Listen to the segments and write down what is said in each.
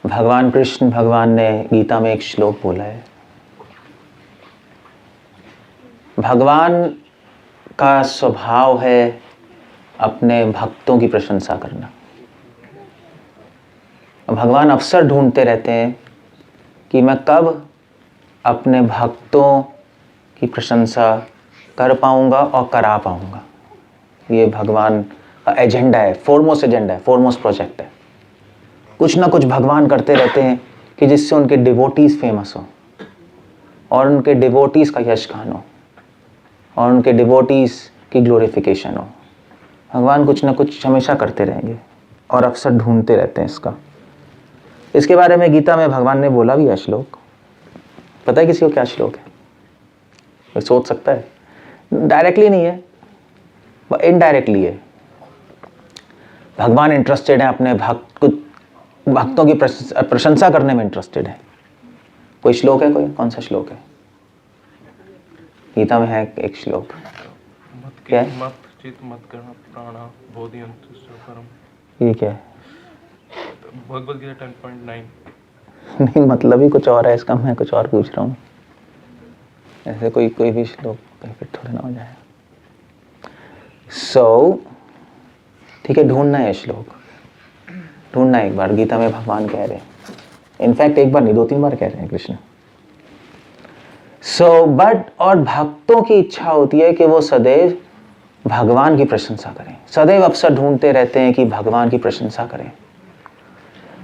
भगवान कृष्ण भगवान ने गीता में एक श्लोक बोला है, भगवान का स्वभाव है अपने भक्तों की प्रशंसा करना। भगवान अवसर ढूंढते रहते हैं कि मैं कब अपने भक्तों की प्रशंसा कर पाऊंगा और करा पाऊंगा। ये भगवान का एजेंडा है, फोरमोस्ट एजेंडा है, फोरमोस्ट प्रोजेक्ट है। कुछ ना कुछ भगवान करते रहते हैं कि जिससे उनके डिवोटीज फेमस हो और उनके डिवोटीज का यशगान हो और उनके डिवोटीज की ग्लोरिफिकेशन हो। भगवान कुछ ना कुछ हमेशा करते रहेंगे और अवसर ढूंढते रहते हैं इसका। इसके बारे में गीता में भगवान ने बोला भी है श्लोक। पता है किसी को क्या श्लोक है? कोई सोच सकता है? डायरेक्टली नहीं है, इनडायरेक्टली है। भगवान इंटरेस्टेड है अपने भक्तों की प्रशंसा करने में इंटरेस्टेड है। कोई श्लोक है? कोई कौन सा श्लोक है? गीता में है एक श्लोक। क्या है? ये क्या है? भगवद गीता 10.9। नहीं, मतलब ही कुछ और है इसका, मैं कुछ और पूछ रहा हूँ। ऐसे कोई भी श्लोक फिर थोड़ा ना हो जाएगा। ठीक है, ढूंढना है श्लोक, ढूंढना एक बार। गीता में भगवान कह रहे हैं, इनफैक्ट एक बार नहीं 2-3 बार कह रहे हैं कृष्ण। बट और भक्तों की इच्छा होती है कि वो सदैव भगवान की प्रशंसा करें, सदैव अवसर ढूंढते रहते हैं कि भगवान की प्रशंसा करें।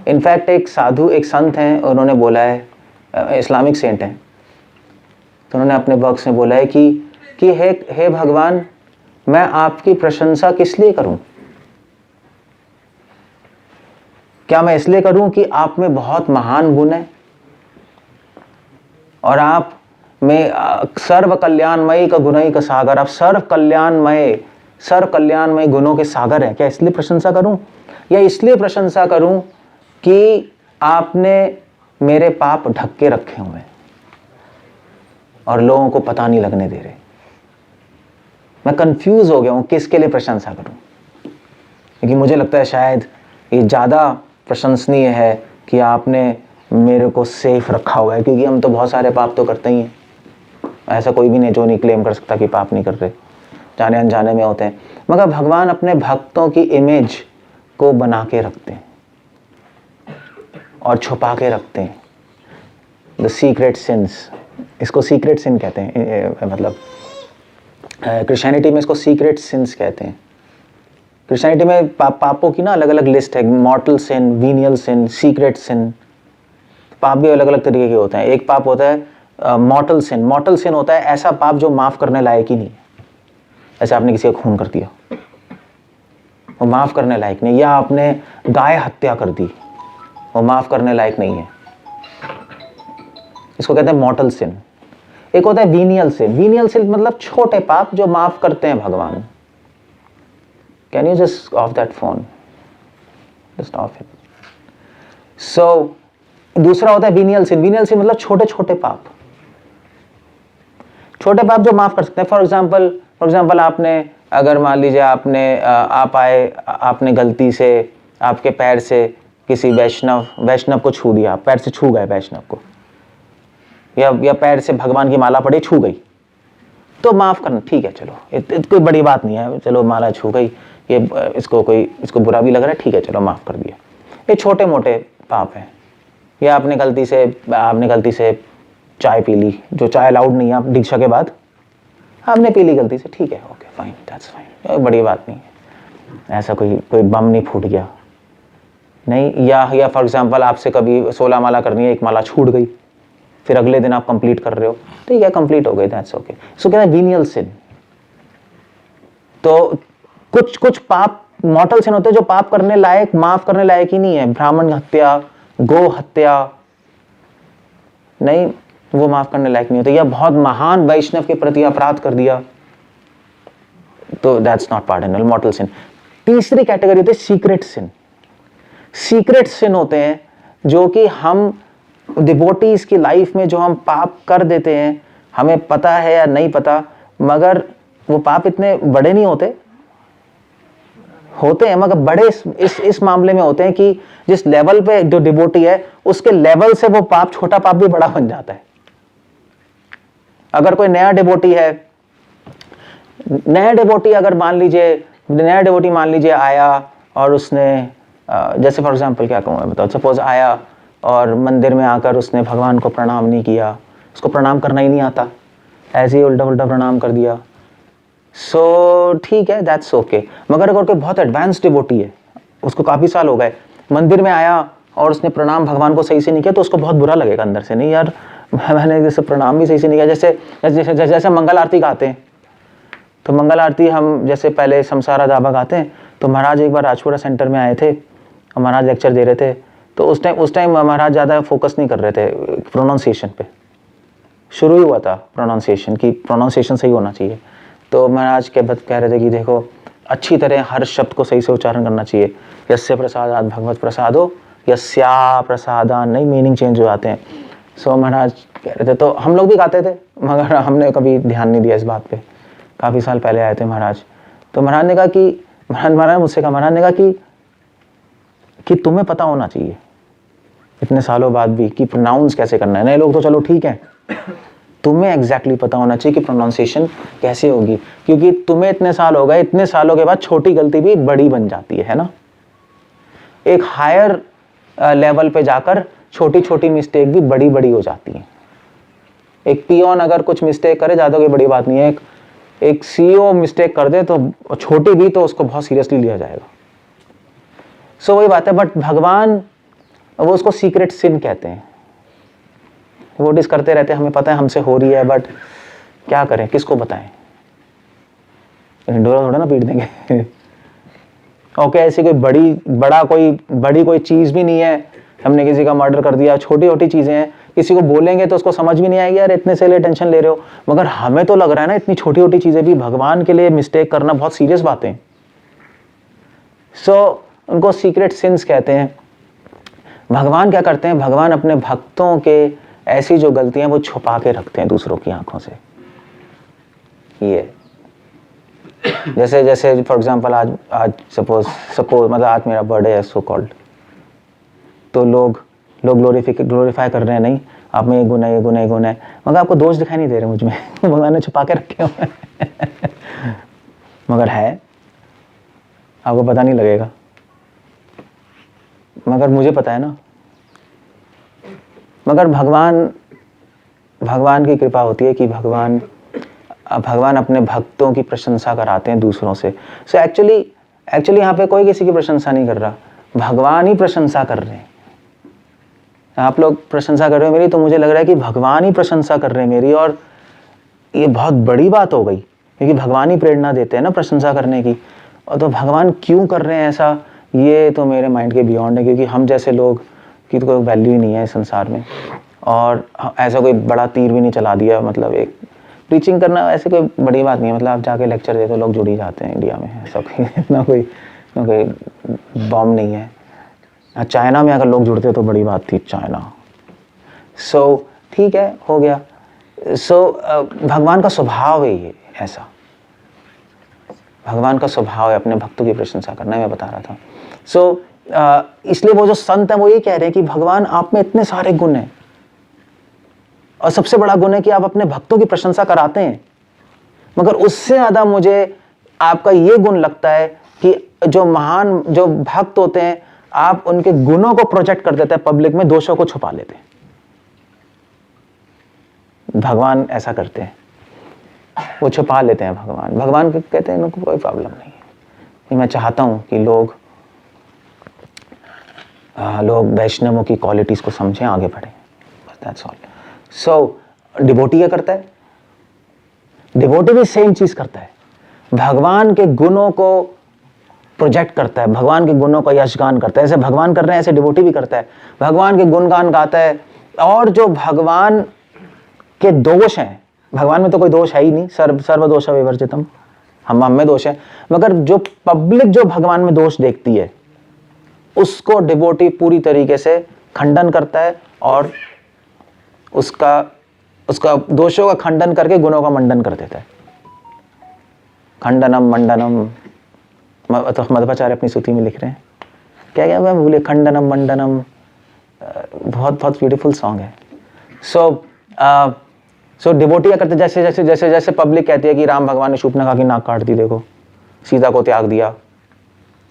इनफैक्ट एक साधु, एक संत हैं, उन्होंने बोला है, इस्लामिक सेंट हैं, तो उन्होंने अपने वर्क्स में बोला है कि हे भगवान, मैं आपकी प्रशंसा किस लिए करूं? क्या मैं इसलिए करूं कि आप में बहुत महान गुण है और आप में सर्व कल्याणमयी का गुण ही का सागर, आप सर्व कल्याणमय गुणों के सागर हैं? क्या इसलिए प्रशंसा करूं, या इसलिए प्रशंसा करूं कि आपने मेरे पाप ढक के रखे हुए हैं और लोगों को पता नहीं लगने दे रहे? मैं कंफ्यूज हो गया हूं किसके लिए प्रशंसा करूं, क्योंकि मुझे लगता है शायद ये ज़्यादा प्रशंसनीय है कि आपने मेरे को सेफ रखा हुआ है, क्योंकि हम तो बहुत सारे पाप तो करते ही हैं। ऐसा कोई भी नहीं जो नहीं क्लेम कर सकता कि पाप नहीं कर रहे, जाने अनजाने में होते हैं। मगर भगवान अपने भक्तों की इमेज को बना के रखते हैं और छुपा के रखते हैं। द सीक्रेट सिंस, इसको सीक्रेट सिन कहते हैं, मतलब क्रिश्चियनिटी में इसको सीक्रेट सिंस कहते हैं। क्रिश्चियनिटी में पापों की ना अलग अलग लिस्ट है, मॉर्टल सिन, वीनियल सिन, सीक्रेट सिन। पाप भी अलग अलग तरीके के होते हैं। एक पाप होता है मॉर्टल सिन। मॉर्टल सिन होता है ऐसा पाप जो माफ़ करने लायक ही नहीं है। ऐसे आपने किसी का खून कर दिया, वो माफ़ करने लायक नहीं, या आपने गाय हत्या कर दी, वो माफ़ करने लायक नहीं है। इसको कहते हैं मॉर्टल सिन। एक होता है वीनियल सिन। वीनियल सिन मतलब छोटे पाप जो माफ़ करते हैं भगवान। Can you just of that phone, just of it. दूसरा होता है वीनियल सिन। वीनियल सिन मतलब छोटे छोटे पाप, छोटे पाप जो माफ़ कर सकते हैं। फॉर एग्जाम्पल आपने, अगर मान लीजिए आपने गलती से आपके पैर से किसी वैष्णव को छू दिया, पैर से छू गए वैष्णव को, या पैर से भगवान की माला पड़ी छू गई, तो माफ़ करना, ठीक है, चलो कोई बड़ी बात नहीं है, चलो माला छू गई, इसको बुरा भी लग रहा है, ठीक है, चलो माफ़ कर दिया। ये छोटे मोटे पाप हैं। या आपने गलती से चाय पी ली, जो चाय अलाउड नहीं है, आप दीक्षा के बाद आपने पी ली गलती से, ठीक है, ओके फाइन, दैट्स फाइन, बड़ी बात नहीं है। ऐसा कोई बम नहीं फूट गया, नहीं। या फॉर एग्जांपल आपसे कभी 16 माला करनी है, एक माला छूट गई, फिर अगले दिन आप कंप्लीट कर रहे हो, ठीक है, कंप्लीट हो गई, दैट्स ओके। सो क्या है वीनियल सिन। तो कुछ पाप मॉर्टल सिन होते हैं जो पाप करने लायक, माफ करने लायक ही नहीं है। ब्राह्मण हत्या, गो हत्या, नहीं, वो माफ करने लायक नहीं होते। या बहुत महान वैष्णव के प्रति अपराध कर दिया, तो दैट्स नॉट पार्डनेबल, मॉर्टल सिन। तीसरी कैटेगरी होती है सीक्रेट सिन। सीक्रेट सिन होते हैं जो कि हम डिवोटीज की लाइफ में जो हम पाप कर देते हैं, हमें पता है या नहीं पता, मगर वो पाप इतने बड़े नहीं होते, होते हैं, मगर बड़े इस मामले में होते हैं कि जिस लेवल पे जो डिवोटी है उसके लेवल से वो पाप, छोटा पाप भी बड़ा बन जाता है। अगर कोई नया डिवोटी है, अगर मान लीजिए आया और उसने जैसे फॉर एग्जांपल क्या कहूँ मैं, बताओ, सपोज आया और मंदिर में आकर उसने भगवान को प्रणाम नहीं किया, उसको प्रणाम करना ही नहीं आता, ऐसे ही उल्टा उल्टा प्रणाम कर दिया, सो ठीक है, दैट्स ओके। मगर अगर कोई बहुत एडवांस डिवोटी है, उसको काफ़ी साल हो गए, मंदिर में आया और उसने प्रणाम भगवान को सही से नहीं किया, तो उसको बहुत बुरा लगेगा अंदर से, नहीं यार मैंने जैसे प्रणाम भी सही से नहीं किया। जैसे मंगल आरती गाते हैं, तो मंगल आरती हम जैसे पहले शमशारा दाबा गाते हैं, तो महाराज एक बार राजपुरा सेंटर में आए थे और महाराज लेक्चर दे रहे थे, तो उस टाइम महाराज ज़्यादा फोकस नहीं कर रहे थे प्रोनाउंसिएशन पे, शुरू ही हुआ था प्रोनाउंसिएशन की, प्रोनाउंसिएशन सही होना चाहिए। तो महाराज कह रहे थे कि देखो अच्छी तरह हर शब्द को सही से उच्चारण करना चाहिए, यस्य प्रसादात भगवत प्रसादो, यस्या प्रसादान, नहीं, मीनिंग चेंज हो जाते हैं। सो महाराज कह रहे थे, तो हम लोग भी गाते थे, मगर हमने कभी ध्यान नहीं दिया इस बात पे। काफ़ी साल पहले आए थे महाराज, तो महाराज ने कहा कि महाराज मुझसे कहा, महाराज ने कहा कि तुम्हें पता होना चाहिए इतने सालों बाद भी कि प्रोनाउंस कैसे करना है। नए लोग तो चलो ठीक है, तुम्हें एग्जैक्टली पता होना चाहिए कि प्रोनाउंसिएशन कैसे होगी, क्योंकि तुम्हें इतने साल हो गए, इतने सालों के बाद छोटी गलती भी बड़ी बन जाती है ना। एक हायर लेवल पे जाकर छोटी छोटी मिस्टेक भी बड़ी बड़ी हो जाती है। एक पियोन अगर कुछ मिस्टेक करे, ज़्यादा कोई बड़ी बात नहीं है, एक सीईओ मिस्टेक कर दे तो छोटी भी, तो उसको बहुत सीरियसली लिया जाएगा। सो वही बात है, बट भगवान वो उसको सीक्रेट सिन कहते हैं, वो डिस करते रहते हैं, हमें पता है हमसे हो रही है, बट क्या करें, किसको बताएं, डोरा थोड़ा ना पीट देंगे। ओके, ऐसी कोई बड़ी कोई चीज़ भी नहीं है, हमने किसी का मर्डर कर दिया, छोटी छोटी चीज़ें हैं, किसी को बोलेंगे तो उसको समझ भी नहीं आएगी, यार इतने से लिए टेंशन ले रहे हो, मगर हमें तो लग रहा है ना इतनी छोटी छोटी चीज़ें भी भगवान के लिए मिस्टेक करना बहुत सीरियस बातें। सो उनको सीक्रेट सिंस कहते हैं। भगवान क्या करते हैं, भगवान अपने भक्तों के ऐसी जो गलतियां वो छुपा के रखते हैं दूसरों की आंखों से। ये जैसे फॉर एग्जांपल आज सपोज मतलब आज मेरा बर्थडे है सो कॉल्ड, तो लोग ग्लोरीफाई कर रहे हैं, नहीं आप में ये गुण है, मगर आपको दोष दिखाई नहीं दे रहे मुझ में, भगवान ने छुपा के रखे हुए मगर है, आपको पता नहीं लगेगा, मगर मुझे पता है ना। मगर भगवान की कृपा होती है कि भगवान अपने भक्तों की प्रशंसा कराते हैं दूसरों से। सो एक्चुअली यहाँ पे कोई किसी की प्रशंसा नहीं कर रहा, भगवान ही प्रशंसा कर रहे हैं। आप लोग प्रशंसा कर रहे हो मेरी, तो मुझे लग रहा है कि भगवान ही प्रशंसा कर रहे हैं मेरी, और ये बहुत बड़ी बात हो गई, क्योंकि भगवान ही प्रेरणा देते हैं ना प्रशंसा करने की। और तो भगवान क्यों कर रहे हैं ऐसा, ये तो मेरे माइंड के बियॉन्ड है, क्योंकि हम जैसे लोग की तो कोई वैल्यू ही नहीं है इस संसार में, और ऐसा कोई बड़ा तीर भी नहीं चला दिया। मतलब एक प्रीचिंग करना ऐसे कोई बड़ी बात नहीं है, मतलब आप जाके लेक्चर दे तो लोग जुड़ ही जाते हैं इंडिया में, ऐसा कोई इतना कोई बॉम्ब नहीं है। चाइना में अगर लोग जुड़ते तो बड़ी बात थी, चाइना। सो ठीक है, हो गया। सो भगवान का स्वभाव है ये ऐसा, भगवान का स्वभाव है अपने भक्तों की प्रशंसा करना, मैं बता रहा था। सो इसलिए वो जो संत हैं वो ये कह रहे हैं कि भगवान आप में इतने सारे गुण हैं, और सबसे बड़ा गुण है कि आप अपने भक्तों की प्रशंसा कराते हैं, मगर उससे ज़्यादा मुझे आपका ये गुण लगता है कि जो भक्त होते हैं, आप उनके गुणों को प्रोजेक्ट कर देते हैं पब्लिक में, दोषों को छुपा लेते हैं। भगवान ऐसा करते हैं, वो छुपा लेते हैं। भगवान कहते हैं इनको कोई प्रॉब्लम नहीं है, मैं चाहता हूं कि लोग वैष्णवों की क्वालिटीज को समझें, आगे बढ़ें, बस दैट्स ऑल। सो डिवोटी क्या करता है, डिवोटी भी सेम चीज करता है, भगवान के गुणों को प्रोजेक्ट करता है, भगवान के गुणों का यशगान करता है। ऐसे भगवान कर रहे हैं ऐसे डिवोटी भी करता है, भगवान के गुणगान गाता है। और जो भगवान के दोष हैं, भगवान में तो कोई दोष है ही नहीं, सर्वदोष विवर्जितम, हम में दोष है, मगर जो पब्लिक जो भगवान में दोष देखती है उसको डिवोटी पूरी तरीके से खंडन करता है, और उसका दोषों का खंडन करके गुणों का मंडन कर देता है। खंडनम मंडनम तो मध्वाचार्य अपनी स्तुति में लिख रहे हैं, क्या क्या मैं भूले, खंडनम मंडनम, बहुत बहुत ब्यूटीफुल सॉन्ग है। सो डिवोटी क्या करते, जैसे जैसे जैसे जैसे पब्लिक कहती है कि राम भगवान ने शूर्पणखा की नाक काट दी, देखो सीता को त्याग दिया,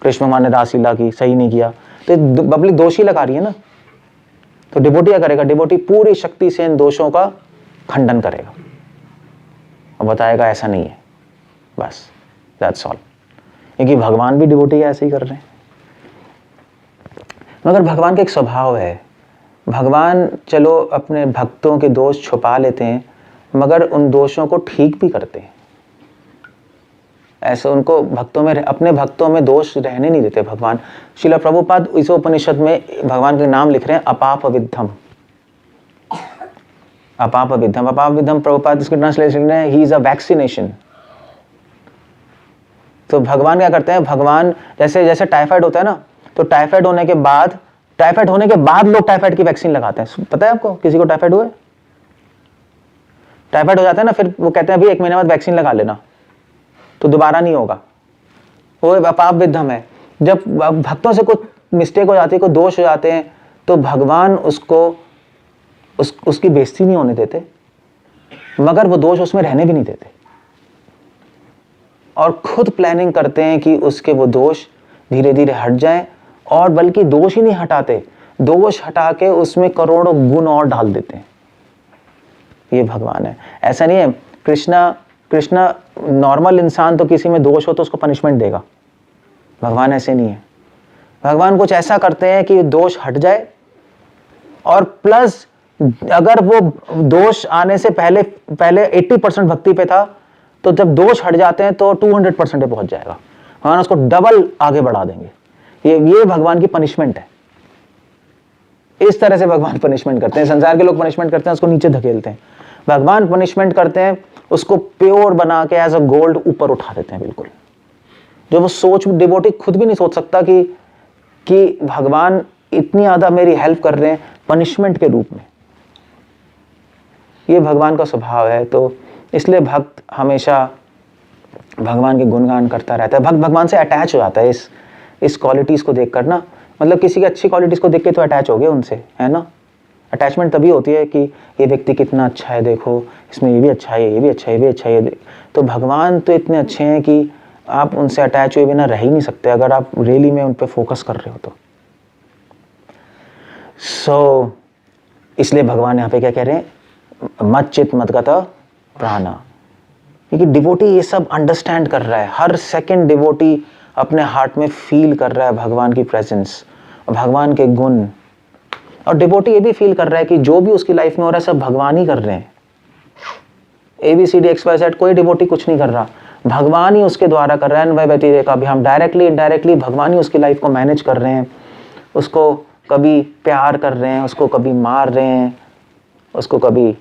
कृष्ण भगवान ने रासलीला की, सही नहीं किया, तो पब्लिक दोषी लगा रही है ना। तो डिवोटी क्या करेगा, डिवोटी पूरी शक्ति से इन दोषों का खंडन करेगा और बताएगा ऐसा नहीं है, बस दैट्स ऑल। क्योंकि भगवान भी डिवोटी ऐसे ही कर रहे हैं। मगर भगवान का एक स्वभाव है, भगवान चलो अपने भक्तों के दोष छुपा लेते हैं, मगर उन दोषों को ठीक भी करते हैं। ऐसे उनको भक्तों में, अपने भक्तों में दोष रहने नहीं देते भगवान। श्रील प्रभुपाद इस उपनिषद में भगवान के नाम लिख रहे हैं, अपाप विद्धम, अपाप विद्धम। अपाप विद्धम प्रभुपाद इसके ट्रांसलेशन है, ही इज अ वैक्सीनेशन। तो भगवान क्या करते हैं, भगवान जैसे जैसे टाइफाइड होता है ना, तो टाइफाइड होने के बाद लोग टाइफाइड की वैक्सीन लगाते हैं। पता है आपको, किसी को टाइफाइड हुआ है, टाइफाइड हो जाता है ना, फिर वो कहते हैं अभी 1 महीने बाद वैक्सीन लगा लेना, तो दोबारा नहीं होगा। वो अपाप विद्धम है। जब भक्तों से कुछ मिस्टेक हो जाती है, कोई दोष हो जाते हैं, तो भगवान उसकी बेइज्जती नहीं होने देते, मगर वो दोष उसमें रहने भी नहीं देते, और खुद प्लानिंग करते हैं कि उसके वो दोष धीरे धीरे हट जाएं, और बल्कि दोष ही नहीं हटाते, दोष हटा के उसमें करोड़ों गुण और डाल देते हैं। ये भगवान है। ऐसा नहीं है, कृष्णा नॉर्मल इंसान तो किसी में दोष हो तो उसको पनिशमेंट देगा, भगवान ऐसे नहीं है। भगवान कुछ ऐसा करते हैं कि दोष हट जाए, और प्लस अगर वो दोष आने से पहले 80% भक्ति पे था, तो जब दोष हट जाते हैं तो 200% पे पहुंच जाएगा, भगवान उसको डबल आगे बढ़ा देंगे। ये भगवान की पनिशमेंट है। इस तरह से भगवान पनिशमेंट करते हैं। संसार के लोग पनिशमेंट करते हैं, उसको नीचे धकेलते हैं। भगवान पनिशमेंट करते हैं, उसको प्योर बना के एज अ गोल्ड ऊपर उठा देते हैं बिल्कुल। जो वो सोच, डिवोटी खुद भी नहीं सोच सकता कि भगवान इतनी ज्यादा मेरी हेल्प कर रहे हैं पनिशमेंट के रूप में। ये भगवान का स्वभाव है। तो इसलिए भक्त हमेशा भगवान के गुणगान करता रहता है। भक्त भगवान से अटैच हो जाता है इस क्वालिटीज को देखकर ना। मतलब किसी की अच्छी क्वालिटीज को देख के तो अटैच हो गए उनसे, है ना। अटैचमेंट तभी होती है कि ये व्यक्ति कितना अच्छा है, देखो इसमें ये भी अच्छा है, ये भी अच्छा है, ये भी अच्छा है। तो भगवान तो इतने अच्छे हैं कि आप उनसे अटैच हुए बिना रह ही नहीं सकते, अगर आप रियली में उन पर फोकस कर रहे हो तो। सो इसलिए भगवान यहाँ पे क्या कह रहे हैं, मत चित मत गत प्राणा। क्योंकि डिवोटी ये सब अंडरस्टैंड कर रहा है, हर सेकंड डिवोटी अपने हार्ट में फील कर रहा है भगवान की प्रेजेंस, भगवान के गुण। और डिवोटी ये भी फील कर रहा है कि जो भी उसकी लाइफ में हो रहा है सब भगवान ही कर रहे हैं। ABCD XYZ कोई डिवोटी कुछ नहीं कर रहा, भगवान ही उसके द्वारा कर रहा है। वह व्यतिरेका भी, हम डायरेक्टली इनडायरेक्टली भगवान ही उसकी लाइफ को मैनेज कर रहे हैं। उसको कभी प्यार कर रहे हैं, उसको कभी मार रहे हैं, उसको कभी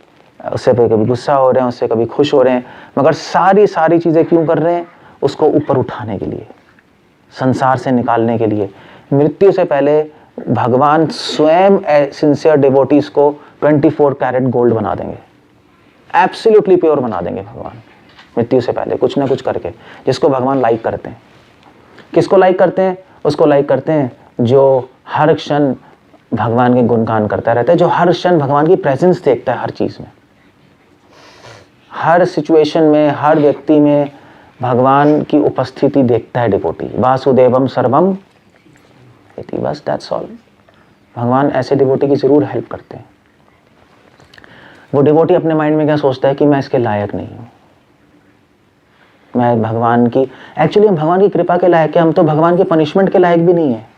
उससे कभी गुस्सा हो रहे हैं, उससे कभी खुश हो रहे हैं, मगर सारी चीज़ें क्यों कर रहे हैं, उसको ऊपर उठाने के लिए, संसार से निकालने के लिए। मृत्यु से पहले भगवान स्वयं सिंसियर डिवोटीज को 24 कैरेट गोल्ड बना देंगे, एब्सोल्युटली प्योर बना देंगे भगवान मृत्यु से पहले, कुछ ना कुछ करके, जिसको भगवान लाइक करते हैं। किसको लाइक करते हैं? उसको लाइक करते हैं जो हर क्षण भगवान के गुणगान करता रहता है, जो हर क्षण भगवान की प्रेजेंस देखता है हर चीज में, हर सिचुएशन में, हर व्यक्ति में भगवान की उपस्थिति देखता है डिवोटी। वासुदेवम सर्वम इति, बस दैट्स ऑल। भगवान ऐसे डिवोटी की जरूर हेल्प करते हैं। वो डिवोटी अपने माइंड में क्या सोचता है कि मैं इसके लायक नहीं हूं, मैं भगवान की, एक्चुअली हम भगवान की कृपा के लायक है, हम तो भगवान के पनिशमेंट के लायक भी नहीं है।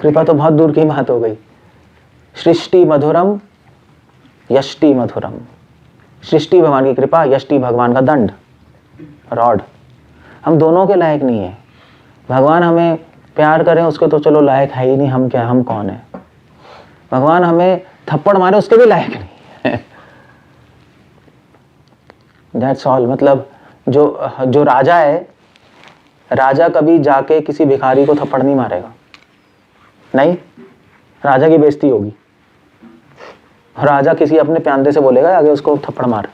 कृपा तो बहुत दूर की बात हो गई। सृष्टि मधुरम यष्टि मधुरम, सृष्टि भगवान की कृपा, यष्टि भगवान का दंड, रॉड। हम दोनों के लायक नहीं है। भगवान हमें प्यार करें उसके तो चलो लायक है ही नहीं, हम क्या, हम कौन है। भगवान हमें थप्पड़ मारे उसके भी लायक नहीं है। That's all. मतलब जो राजा है, राजा कभी जाके किसी भिखारी को थप्पड़ नहीं मारेगा, नहीं, राजा की बेइज्जती होगी। राजा किसी अपने प्यादे से बोलेगा आगे उसको थप्पड़ मार,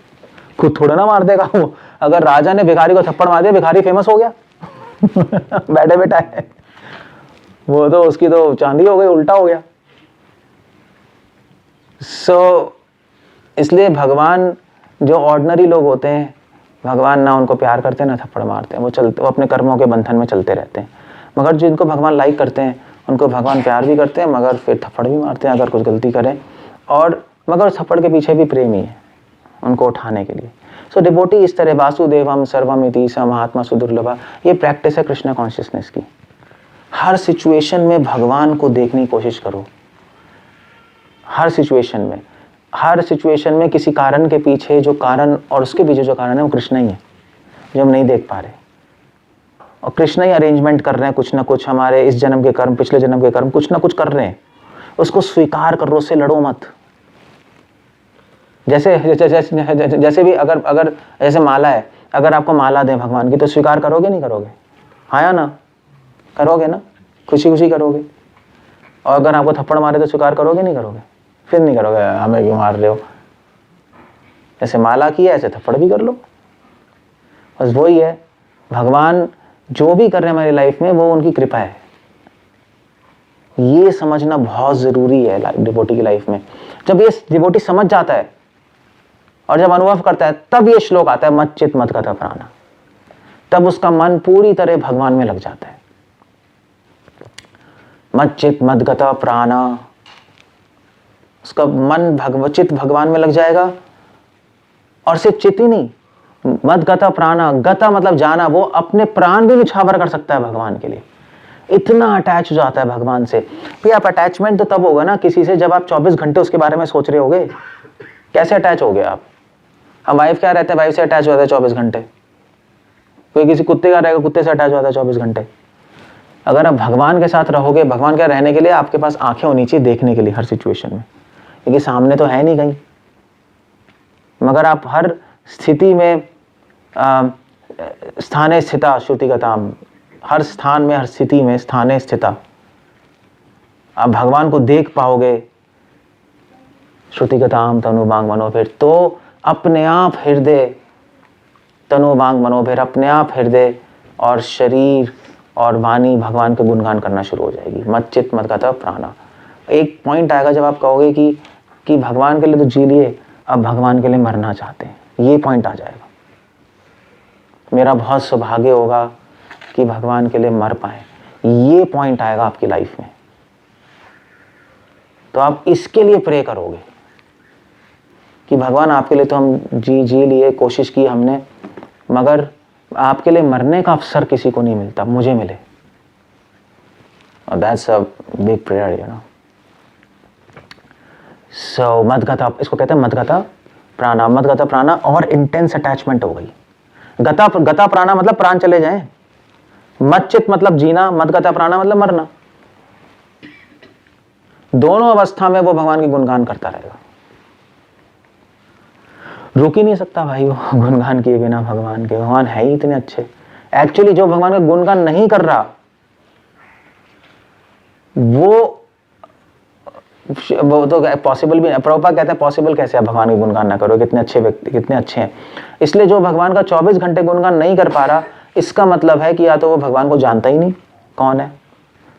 खुद थोड़ा ना मार देगा वो। अगर राजा ने भिखारी को थप्पड़ मार दिया, भिखारी फेमस हो गया। बैठे बैठा है, वो तो उसकी तो चांदी हो गई, उल्टा हो गया। इसलिए भगवान, जो ऑर्डिनरी लोग होते हैं, भगवान ना उनको प्यार करते हैं ना थप्पड़ मारते हैं, वो अपने कर्मों के बंधन में चलते रहते हैं। मगर जिनको भगवान लाइक करते हैं उनको भगवान प्यार भी करते हैं, मगर फिर थप्पड़ भी मारते हैं अगर कुछ गलती करें, और मगर थप्पड़ के पीछे भी प्रेम ही है उनको उठाने के लिए। सो डिवोटी इस तरह, वासुदेवम सर्वमिति स महात्मा सुदुर्लभा, ये प्रैक्टिस है कृष्ण कॉन्शियसनेस की। हर सिचुएशन में भगवान को देखने की कोशिश करो, हर सिचुएशन में, हर सिचुएशन में किसी कारण के पीछे जो कारण, और उसके पीछे जो कारण है वो कृष्ण ही है, जो हम नहीं देख पा रहे, और कृष्ण ही अरेंजमेंट कर रहे हैं कुछ ना कुछ, हमारे इस जन्म के कर्म, पिछले जन्म के कर्म, कुछ ना कुछ कर रहे हैं। उसको स्वीकार करो, उससे लड़ो मत। जैसे जैसे भी अगर जैसे माला है, अगर आपको माला दें भगवान की तो स्वीकार करोगे नहीं करोगे? हाँ या ना? करोगे ना, खुशी खुशी करोगे। और अगर आपको थप्पड़ मारे तो स्वीकार करोगे नहीं करोगे? फिर नहीं करोगे, हमें क्यों मार रहे हो। जैसे माला की है ऐसे थप्पड़ भी कर लो, बस वही है। भगवान जो भी कर रहे हैं हमारी लाइफ में वो उनकी कृपा है, ये समझना बहुत जरूरी है डिवोटी की लाइफ में। जब ये डिवोटी समझ जाता है और जब अनुभव करता है, तब ये श्लोक आता है, मत चित मत गत प्राण। तब उसका मन पूरी तरह भगवान में लग जाता है। मत चित मत गत प्राण, उसका मन चित भगवान में लग जाएगा। और सिर्फ चित ही नहीं, मत गता प्राण, गता मतलब जाना, वो अपने प्राण भी निछावर कर सकता है भगवान के लिए, इतना अटैच हो जाता है भगवान से। भाई आप अटैचमेंट तो तब होगा ना किसी से जब आप 24 घंटे उसके बारे में सोच रहे होगे। कैसे अटैच हो गए आप? हम वाइफ क्या रहते हैं, वाइफ से अटैच हो जाता है 24 घंटे। कोई किसी कुत्ते का रहेगा, कुत्ते से अटैच हो जाता है 24 घंटे। अगर आप भगवान के साथ रहोगे, भगवान के रहने के लिए आपके पास आंखें होनी चाहिए देखने के लिए हर सिचुएशन में, क्योंकि सामने तो है नहीं कहीं, मगर आप हर स्थिति में स्थाने स्थिता श्रुतिगताम, हर स्थान में, हर स्थिति में स्थाने स्थिता, आप भगवान को देख पाओगे। श्रुतिगताम तनुवांग मनोभिर, तो अपने आप हृदय, तनुवांग मनोभिर, अपने आप हृदय और शरीर और वाणी भगवान के गुणगान करना शुरू हो जाएगी। मत चित मत गता प्राण। एक पॉइंट आएगा जब आप कहोगे कि भगवान के लिए तो जी लिए, अब भगवान के लिए मरना चाहते हैं। ये पॉइंट आ जाएगा, मेरा बहुत सौभाग्य होगा कि भगवान के लिए मर पाए, ये पॉइंट आएगा आपकी लाइफ में। तो आप इसके लिए प्रे करोगे कि भगवान आपके लिए तो हम जी लिए, कोशिश की हमने, मगर आपके लिए मरने का अवसर किसी को नहीं मिलता, मुझे मिले। और that's a big prayer, you know. So मदगता, इसको कहते हैं मदगता प्राणा। मदगता प्राणा और इंटेंस अटैचमेंट हो गई। गता प्राणा मतलब प्राण चले जाएं, मच्चित मतलब जीना, मदगता प्राणा मतलब मरना। दोनों अवस्था में वो भगवान के गुणगान करता रहेगा, रुक ही नहीं सकता भाई वो गुणगान किए बिना भगवान के। भगवान है ही इतने अच्छे। एक्चुअली जो भगवान का गुणगान नहीं कर रहा वो तो पॉसिबल भी नहीं। प्रभुपाद कहते हैं पॉसिबल कैसे आप भगवान के गुणगान ना करो, कितने अच्छे व्यक्ति, कितने अच्छे हैं। इसलिए जो भगवान का 24 घंटे गुणगान नहीं कर पा रहा, इसका मतलब है कि या तो वो भगवान को जानता ही नहीं कौन है,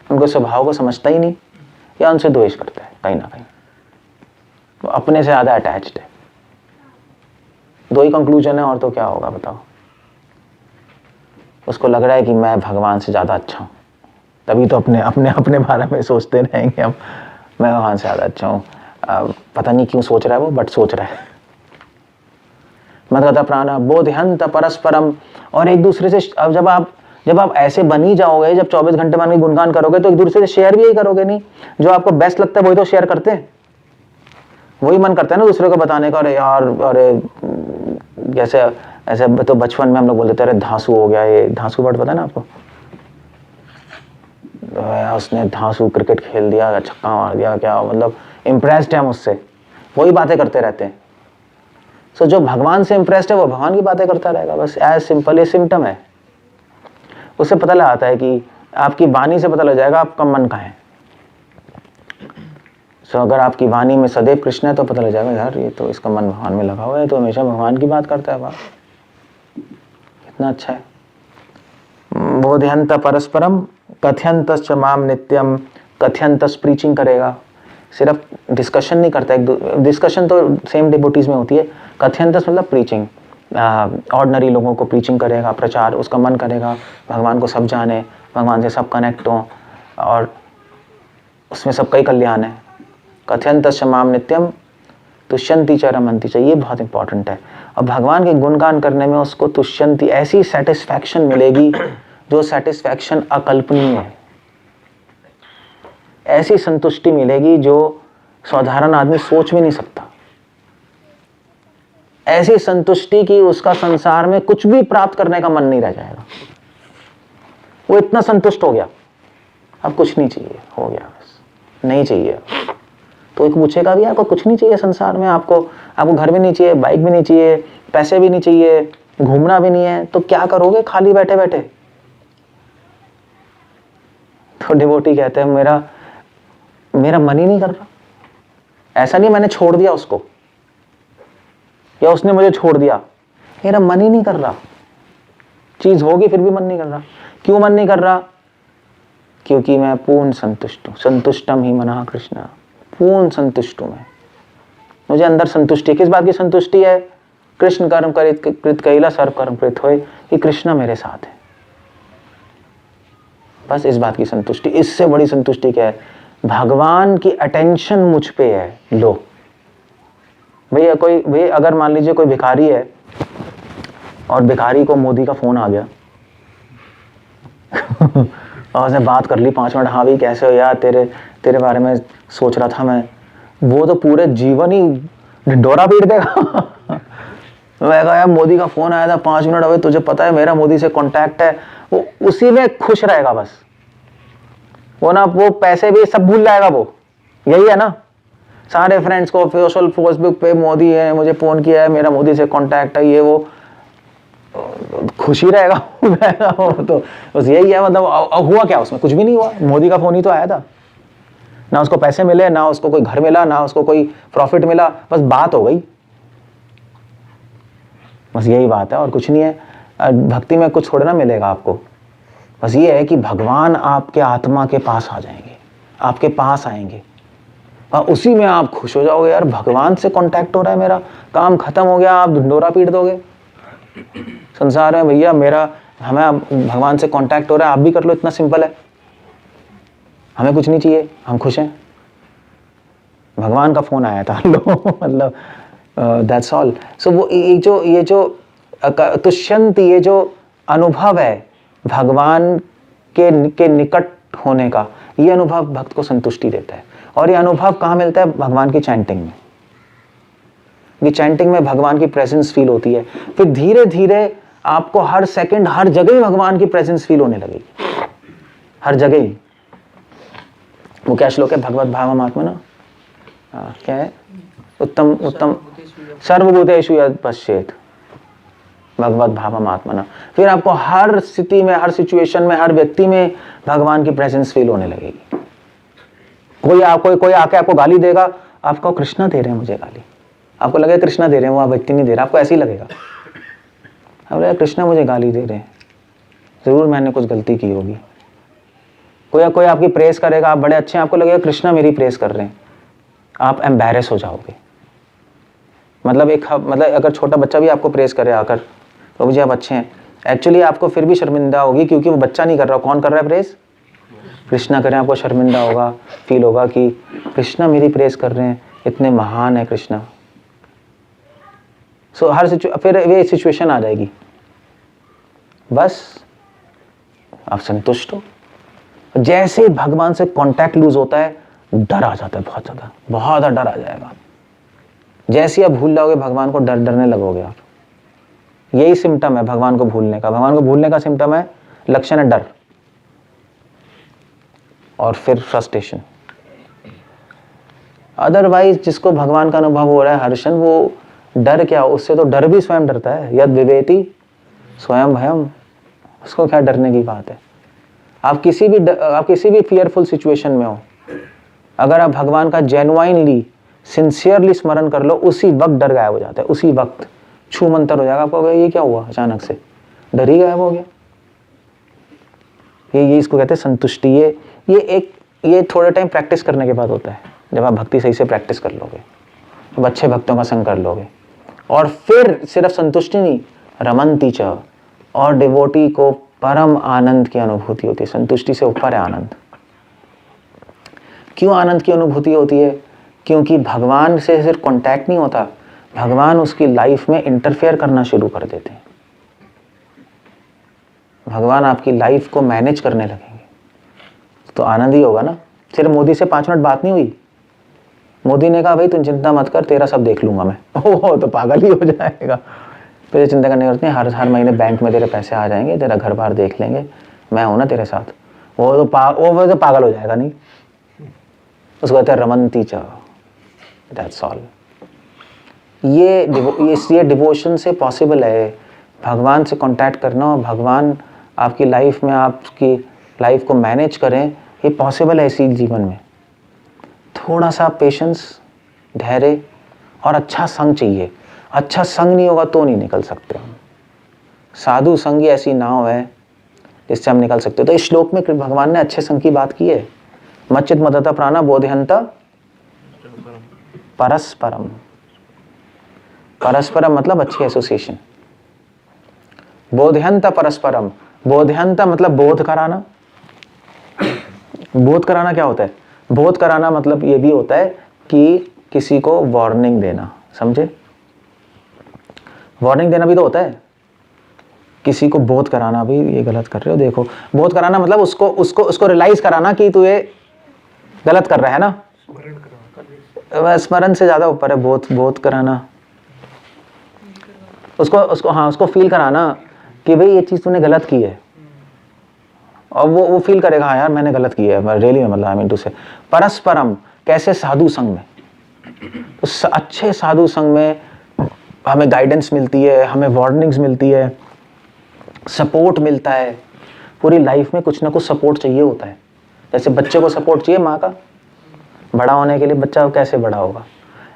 उनके स्वभाव को समझता ही नहीं, या उनसे द्वेष करता है कहीं ना कहीं, वो अपने से ज्यादा अटैच्ड है। दो ही कंक्लूजन है, और तो क्या होगा बताओ। उसको लग रहा है कि मैं भगवान से ज्यादा अच्छा हूं, तभी तो अपने अपने अपने बारे में सोचते रहेंगे हम, मैं भगवान से ज्यादा अच्छा हूं। पता नहीं क्यों सोच रहा है वो, बट सोच रहा है। मदगता प्राण बोधयंत परस्परम। और एक दूसरे से अब जब आप ऐसे बन ही जाओगे, जब 24 घंटे मान के गुणगान करोगे, तो एक दूसरे से शेयर भी यही करोगे। नहीं, जो आपको बेस्ट लगता है वही तो शेयर करते हैं, वही मन करता है ना दूसरे को बताने का। अरे यार, अरे जैसे ऐसे तो बचपन में हम लोग बोलते थे, अरे धांसू हो गया, ये धांसू वर्ड पता है ना आपको, उसने धांसू क्रिकेट खेल दिया, छक्का मार दिया, क्या मतलब इम्प्रेस्ड है मुझसे, वही बातें करते रहते हैं। सो जो भगवान से इम्प्रेस्ड है वो भगवान की बातें करता रहेगा, बस एज सिंपल। ये सिम्टम है, उससे पता लगाता है कि आपकी वाणी से पता लग जाएगा आपका मन कहाँ है। सो अगर आपकी वाणी में सदैव कृष्ण है तो पता लग जाएगा यार ये तो इसका मन भगवान में लगा हुआ है, तो हमेशा भगवान की बात करता है। वाह, कितना अच्छा है। बोधयंत परस्परम कथयंतश्च माम नित्यम। कथयंतस प्रीचिंग करेगा, सिर्फ डिस्कशन नहीं करता, एक डिस्कशन तो सेम डिवोटीज में होती है, कथयंतस मतलब प्रीचिंग, ऑर्डिनरी लोगों को प्रीचिंग करेगा, प्रचार, उसका मन करेगा भगवान को सब जाने, भगवान से सब कनेक्ट हों और उसमें सबका ही कल्याण है। कथयंतश्च माम नित्यम तुष्यंति च रमन्ति च, ये बहुत इंपॉर्टेंट है। और भगवान के गुणगान करने में उसको तुष्यंति, ऐसी सेटिस्फैक्शन मिलेगी जो सेटिस्फैक्शन अकल्पनीय है, ऐसी संतुष्टि मिलेगी जो साधारण आदमी सोच भी नहीं सकता, ऐसी संतुष्टि कि उसका संसार में कुछ भी प्राप्त करने का मन नहीं रह जाएगा। वो इतना संतुष्ट हो गया, अब कुछ नहीं चाहिए, हो गया बस, नहीं चाहिए। तो एक पूछेगा भी आपको कुछ नहीं चाहिए संसार में, आपको घर भी नहीं चाहिए, बाइक भी नहीं चाहिए, पैसे भी नहीं चाहिए, घूमना भी नहीं है, तो क्या करोगे खाली बैठे बैठे? तो डिवोटी कहते हैं मेरा मन ही नहीं कर रहा। ऐसा नहीं मैंने छोड़ दिया उसको या उसने मुझे छोड़ दिया, मेरा मन ही नहीं कर रहा। चीज होगी फिर भी मन नहीं कर रहा। क्यों मन नहीं कर रहा? क्योंकि मैं पूर्ण संतुष्ट हूं। संतुष्टम ही मनः कृष्ण, पूर्ण संतुष्ट हूं मैं, मुझे अंदर संतुष्टि। किस बात की संतुष्टि है? कृष्ण कर्म कृत कैला सर्व कर्म कृत होए, कि कृष्ण मेरे साथ है, बस इस बात की संतुष्टि। इससे बड़ी संतुष्टि क्या है? भगवान की अटेंशन मुझ पे है। लो भैया अगर मान लीजिए कोई भिखारी है और भिखारी को मोदी का फोन आ गया और उसने बात कर ली 5 मिनट, हाँ भाई कैसे हो यार, तेरे बारे में सोच रहा था मैं, वो तो पूरे जीवन ही डोरा पीट देगा। मैं कहा यार मोदी का फोन आया था 5 मिनट अभी, तुझे पता है मेरा मोदी से कांटेक्ट है, वो उसी में खुश रहेगा बस। वो पैसे भी सब भूल जाएगा। वो यही है ना, सारे फ्रेंड्स को सोशल फेसबुक पे मोदी है, मुझे फोन किया है, मेरा मोदी से कांटेक्ट है, ये वो, खुशी रहेगा। वो तो बस यही है। मतलब हुआ क्या उसमें? कुछ भी नहीं हुआ, मोदी का फोन ही तो आया था। ना उसको पैसे मिले, ना उसको कोई घर मिला, ना उसको कोई प्रॉफिट मिला, बस बात हो गई। बस यही बात है और कुछ नहीं है। भक्ति में कुछ थोड़ा ना मिलेगा आपको, बस ये है कि भगवान आपके आत्मा के पास आ जाएंगे, आपके पास आएंगे और उसी में आप खुश हो जाओगे। यार भगवान से कांटेक्ट हो रहा है, मेरा काम खत्म हो गया, आप ढिंडोरा पीट दोगे संसार में। भैया हमें भगवान से कांटेक्ट हो रहा है, आप भी कर लो, इतना सिंपल है। हमें कुछ नहीं चाहिए, हम खुश हैं। भगवान का फोन आया था। लो मतलब दैट्स ऑल। सो वो ये जो तुष्यंत, ये जो अनुभव है भगवान के निकट होने का, ये अनुभव भक्त को संतुष्टि देता है। और ये अनुभव कहाँ मिलता है? भगवान की चैंटिंग में। ये चैंटिंग में भगवान की प्रेजेंस फील होती है। फिर धीरे धीरे आपको हर सेकंड हर जगह ही भगवान की प्रेजेंस फील होने लगेगी, हर जगह ही। वो क्या श्लोक है? भगवत भावम आत्मना, क्या है? उत्तम उत्तम सर्वभूतेषु यत् पश्येत् भगवत भावम आत्मना। फिर आपको हर स्थिति में, हर सिचुएशन में, हर व्यक्ति में भगवान की प्रेजेंस फील होने लगेगी। कोई आके आपको गाली देगा, आपको कृष्णा दे रहे हैं मुझे गाली, आपको लगेगा कृष्णा दे रहे हैं, वो व्यक्ति नहीं दे रहा, आपको ऐसे ही लगेगा। अब लगेगा कृष्णा मुझे गाली दे रहे हैं, जरूर मैंने कुछ गलती की होगी। कोई आपकी प्रेस करेगा, आप बड़े अच्छे हैं, आपको लगेगा कृष्णा मेरी प्रेस कर रहे हैं, आप एम्बैरेस हो जाओगे। मतलब अगर छोटा बच्चा भी आपको प्रेस करे आकर, तो मुझे आप अच्छे हैं, एक्चुअली आपको फिर भी शर्मिंदा होगी, क्योंकि वो बच्चा नहीं कर रहा। कौन कर रहा है प्रेस? कृष्णा कर रहे हैं। आपको शर्मिंदा होगा, फील होगा कि कृष्णा मेरी प्रेस कर रहे हैं, इतने महान है कृष्णा। सो फिर ये सिचुएशन आ जाएगी, बस आप संतुष्ट हो। जैसे ही भगवान से कांटेक्ट लूज होता है, डर आ जाता है, बहुत ज्यादा डर आ जाएगा। जैसे आप भूल जाओगे भगवान को, डरने लगोगे आप। यही सिम्टम है भगवान को भूलने का। भगवान को भूलने का सिम्टम है, लक्षण है डर और फिर फ्रस्ट्रेशन। अदरवाइज जिसको भगवान का अनुभव हो रहा है हर्षण, वो डर क्या, उससे तो डर भी स्वयं डरता है। यद विवेति स्वयं भयम, उसको क्या डरने की बात है। आप किसी भी फियरफुल सिचुएशन में हो, अगर आप भगवान का जेन्युइनली सिंसियरली स्मरण कर लो, उसी वक्त डर गायब हो जाता है, उसी वक्त छू मंतर हो जाएगा। आपको ये क्या हुआ, अचानक से डर ही गायब हो गया। ये इसको कहते हैं संतुष्टि। ये थोड़े टाइम प्रैक्टिस करने के बाद होता है। जब आप भक्ति सही से प्रैक्टिस कर लोगे, जब अच्छे भक्तों का संग कर लोगे, और फिर सिर्फ संतुष्टि नहीं, रमन्ति च, और डिवोटी को परम आनंद की अनुभूति होती है। संतुष्टि से ऊपर है आनंद। क्यों आनंद की अनुभूति होती है? क्योंकि भगवान से सिर्फ कांटेक्ट नहीं होता, भगवान उसकी लाइफ में इंटरफेयर करना शुरू कर देते हैं। भगवान आपकी लाइफ को मैनेज करने लगेंगे, तो आनंद ही होगा ना। सिर्फ मोदी से 5 मिनट बात नहीं हुई, मोदी ने कहा भाई तुम चिंता मत कर, तेरा सब देख लूंगा मैं। ओह तो पागल ही हो जाएगा। फिर चिंता करने की जरूरत नहीं, हर महीने बैंक में तेरे पैसे आ जाएंगे, तेरा घर बार देख लेंगे, मैं हूं ना तेरे साथ। वो तो पागल हो जाएगा नहीं। उसको कहते हैं रमन्ति च, दैट्स ऑल। ये डिवोशन से पॉसिबल है, भगवान से कांटेक्ट करना, और भगवान आपकी लाइफ में आपकी लाइफ को मैनेज करें, ये पॉसिबल है इसी जीवन में। थोड़ा सा पेशेंस, धैर्य और अच्छा संग चाहिए। अच्छा संग नहीं होगा तो नहीं निकल सकते हम। साधु संग ही ऐसी नाव है जिससे हम निकल सकते हो। तो इस श्लोक में भगवान ने अच्छे संग की बात की है। मच्चित मदता प्राणा बोधयंता परस्परम। परस्परम मतलब अच्छी एसोसिएशन। बोधयंता परस्परम, बोधयंता मतलब बोध कराना। बोध कराना क्या होता है? बोध कराना मतलब ये भी होता है कि किसी को वार्निंग देना, समझे? वार्निंग देना भी तो होता है। किसी को बोध कराना भी, ये गलत कर रहे हो देखो। बोध कराना मतलब उसको रियलाइज कराना कि तू ये गलत कर रहा है ना। स्मरण से ज्यादा ऊपर है बोध कराना। उसको फील कराना कि भाई ये चीज तूने गलत की है, और वो फील करेगा हाँ यार मैंने गलत की है, रियली मतलब आई मीन टू से। परस्परम कैसे? साधु संग में। तो अच्छे साधु संग में हमें गाइडेंस मिलती है, हमें वार्निंग्स मिलती है, सपोर्ट मिलता है। पूरी लाइफ में कुछ ना कुछ सपोर्ट चाहिए होता है। जैसे बच्चे को सपोर्ट चाहिए माँ का, बड़ा होने के लिए बच्चा कैसे बड़ा होगा,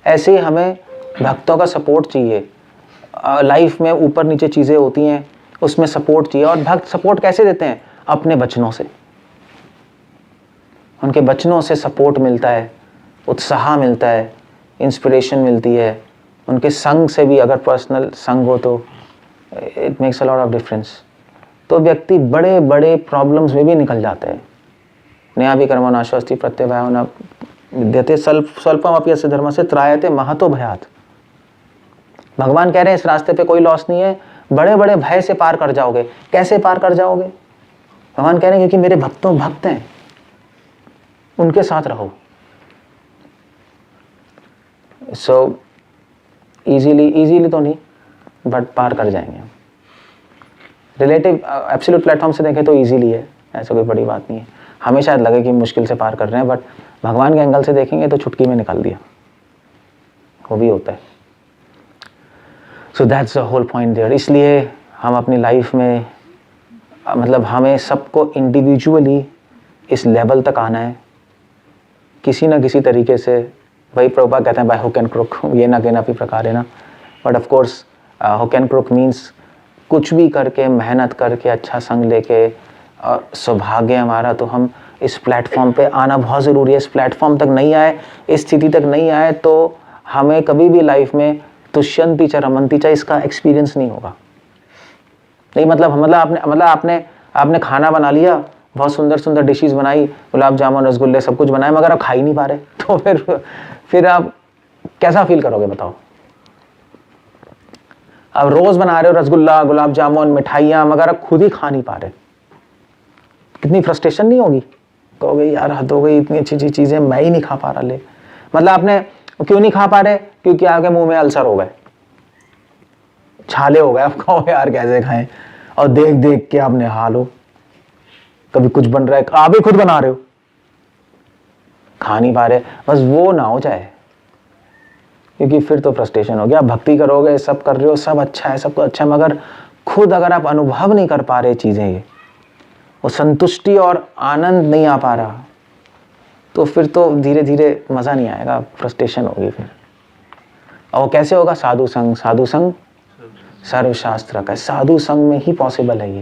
ऐसे ही हमें भक्तों का सपोर्ट चाहिए। लाइफ में ऊपर नीचे चीज़ें होती हैं, उसमें सपोर्ट चाहिए। और भक्त सपोर्ट कैसे देते हैं? अपने वचनों से। उनके वचनों से सपोर्ट मिलता है, उत्साह मिलता है, इंस्पिरेशन मिलती है। उनके संग से भी, अगर पर्सनल संग हो तो it makes a lot of difference. तो व्यक्ति बड़े बड़े प्रॉब्लम्स में भी निकल जाते हैं। नयाभि कर्मणाश्वस्ति प्रत्यवायो न विद्यते स्वल्पम अपि यस्य धर्मस्य त्रायते महतो भयात्। भगवान कह रहे हैं इस रास्ते पे कोई लॉस नहीं है, बड़े बड़े भय से पार कर जाओगे। कैसे पार कर जाओगे? भगवान कह रहे हैं क्योंकि मेरे भक्त हैं, उनके साथ रहो। सो इजीली तो नहीं, बट पार कर जाएंगे हम। रिलेटिव एब्सोल्यूट प्लेटफॉर्म से देखें तो इजीली है, ऐसा कोई बड़ी बात नहीं है। हमें शायद लगे कि मुश्किल से पार कर रहे हैं, बट भगवान के एंगल से देखेंगे तो चुटकी में निकाल दिया, वो भी होता है। So that's the whole point there. इसलिए हम अपनी लाइफ में मतलब हमें सबको इंडिविजुअली इस लेवल तक आना है, किसी ना किसी तरीके से। वही प्रभुपाद कहते हैं बाय हुक एंड क्रुक, ये ना कहना भी प्रकार है ना। But of course hook and crook means कुछ भी करके, मेहनत करके, अच्छा संग लेके, सौभाग्य हमारा तो हम इस प्लेटफॉर्म पे आना बहुत ज़रूरी है। इस प्लेटफॉर्म तक नहीं आए, इस स्थिति तक नहीं आए, तो हमें कभी भी लाइफ में तुष्यंती च रमन्ति च इसका एक्सपीरियंस नहीं होगा। नहीं मतलब आपने खाना बना लिया, बहुत सुंदर सुंदर डिशेस बनाई, गुलाब जामुन रसगुल्ले सब कुछ बनाए, मगर आप खा ही नहीं पा रहे, तो फिर आप कैसा फील करोगे बताओ? अब रोज बना रहे हो रसगुल्ला, गुलाब जामुन, मिठाइयाँ, मगर आप खुद ही खा नहीं पा रहे, कितनी फ्रस्ट्रेशन नहीं होगी? कहोगे यार हद हो गई, इतनी अच्छी अच्छी चीजें मैं ही नहीं खा पा रहा। ले मतलब आपने क्यों नहीं खा पा रहे? क्योंकि आपके मुंह में अल्सर हो गए, छाले हो गए। आप कहो यार कैसे खाएं, और देख देख के आपने हाल हो। कभी कुछ बन रहा है, आप ही खुद बना रहे हो, खा नहीं पा रहे। बस वो ना हो जाए, क्योंकि फिर तो फ्रस्ट्रेशन हो गया। आप भक्ति करोगे, सब कर रहे हो, सब अच्छा है, सब कुछ अच्छा है, मगर खुद अगर आप अनुभव नहीं कर पा रहे चीजें, ये वो संतुष्टि और आनंद नहीं आ पा रहा, तो फिर तो धीरे धीरे मजा नहीं आएगा, फ्रस्ट्रेशन होगी फिर। और वो कैसे होगा? साधु संग सर्वशास्त्र का। साधु संग में ही पॉसिबल है ये,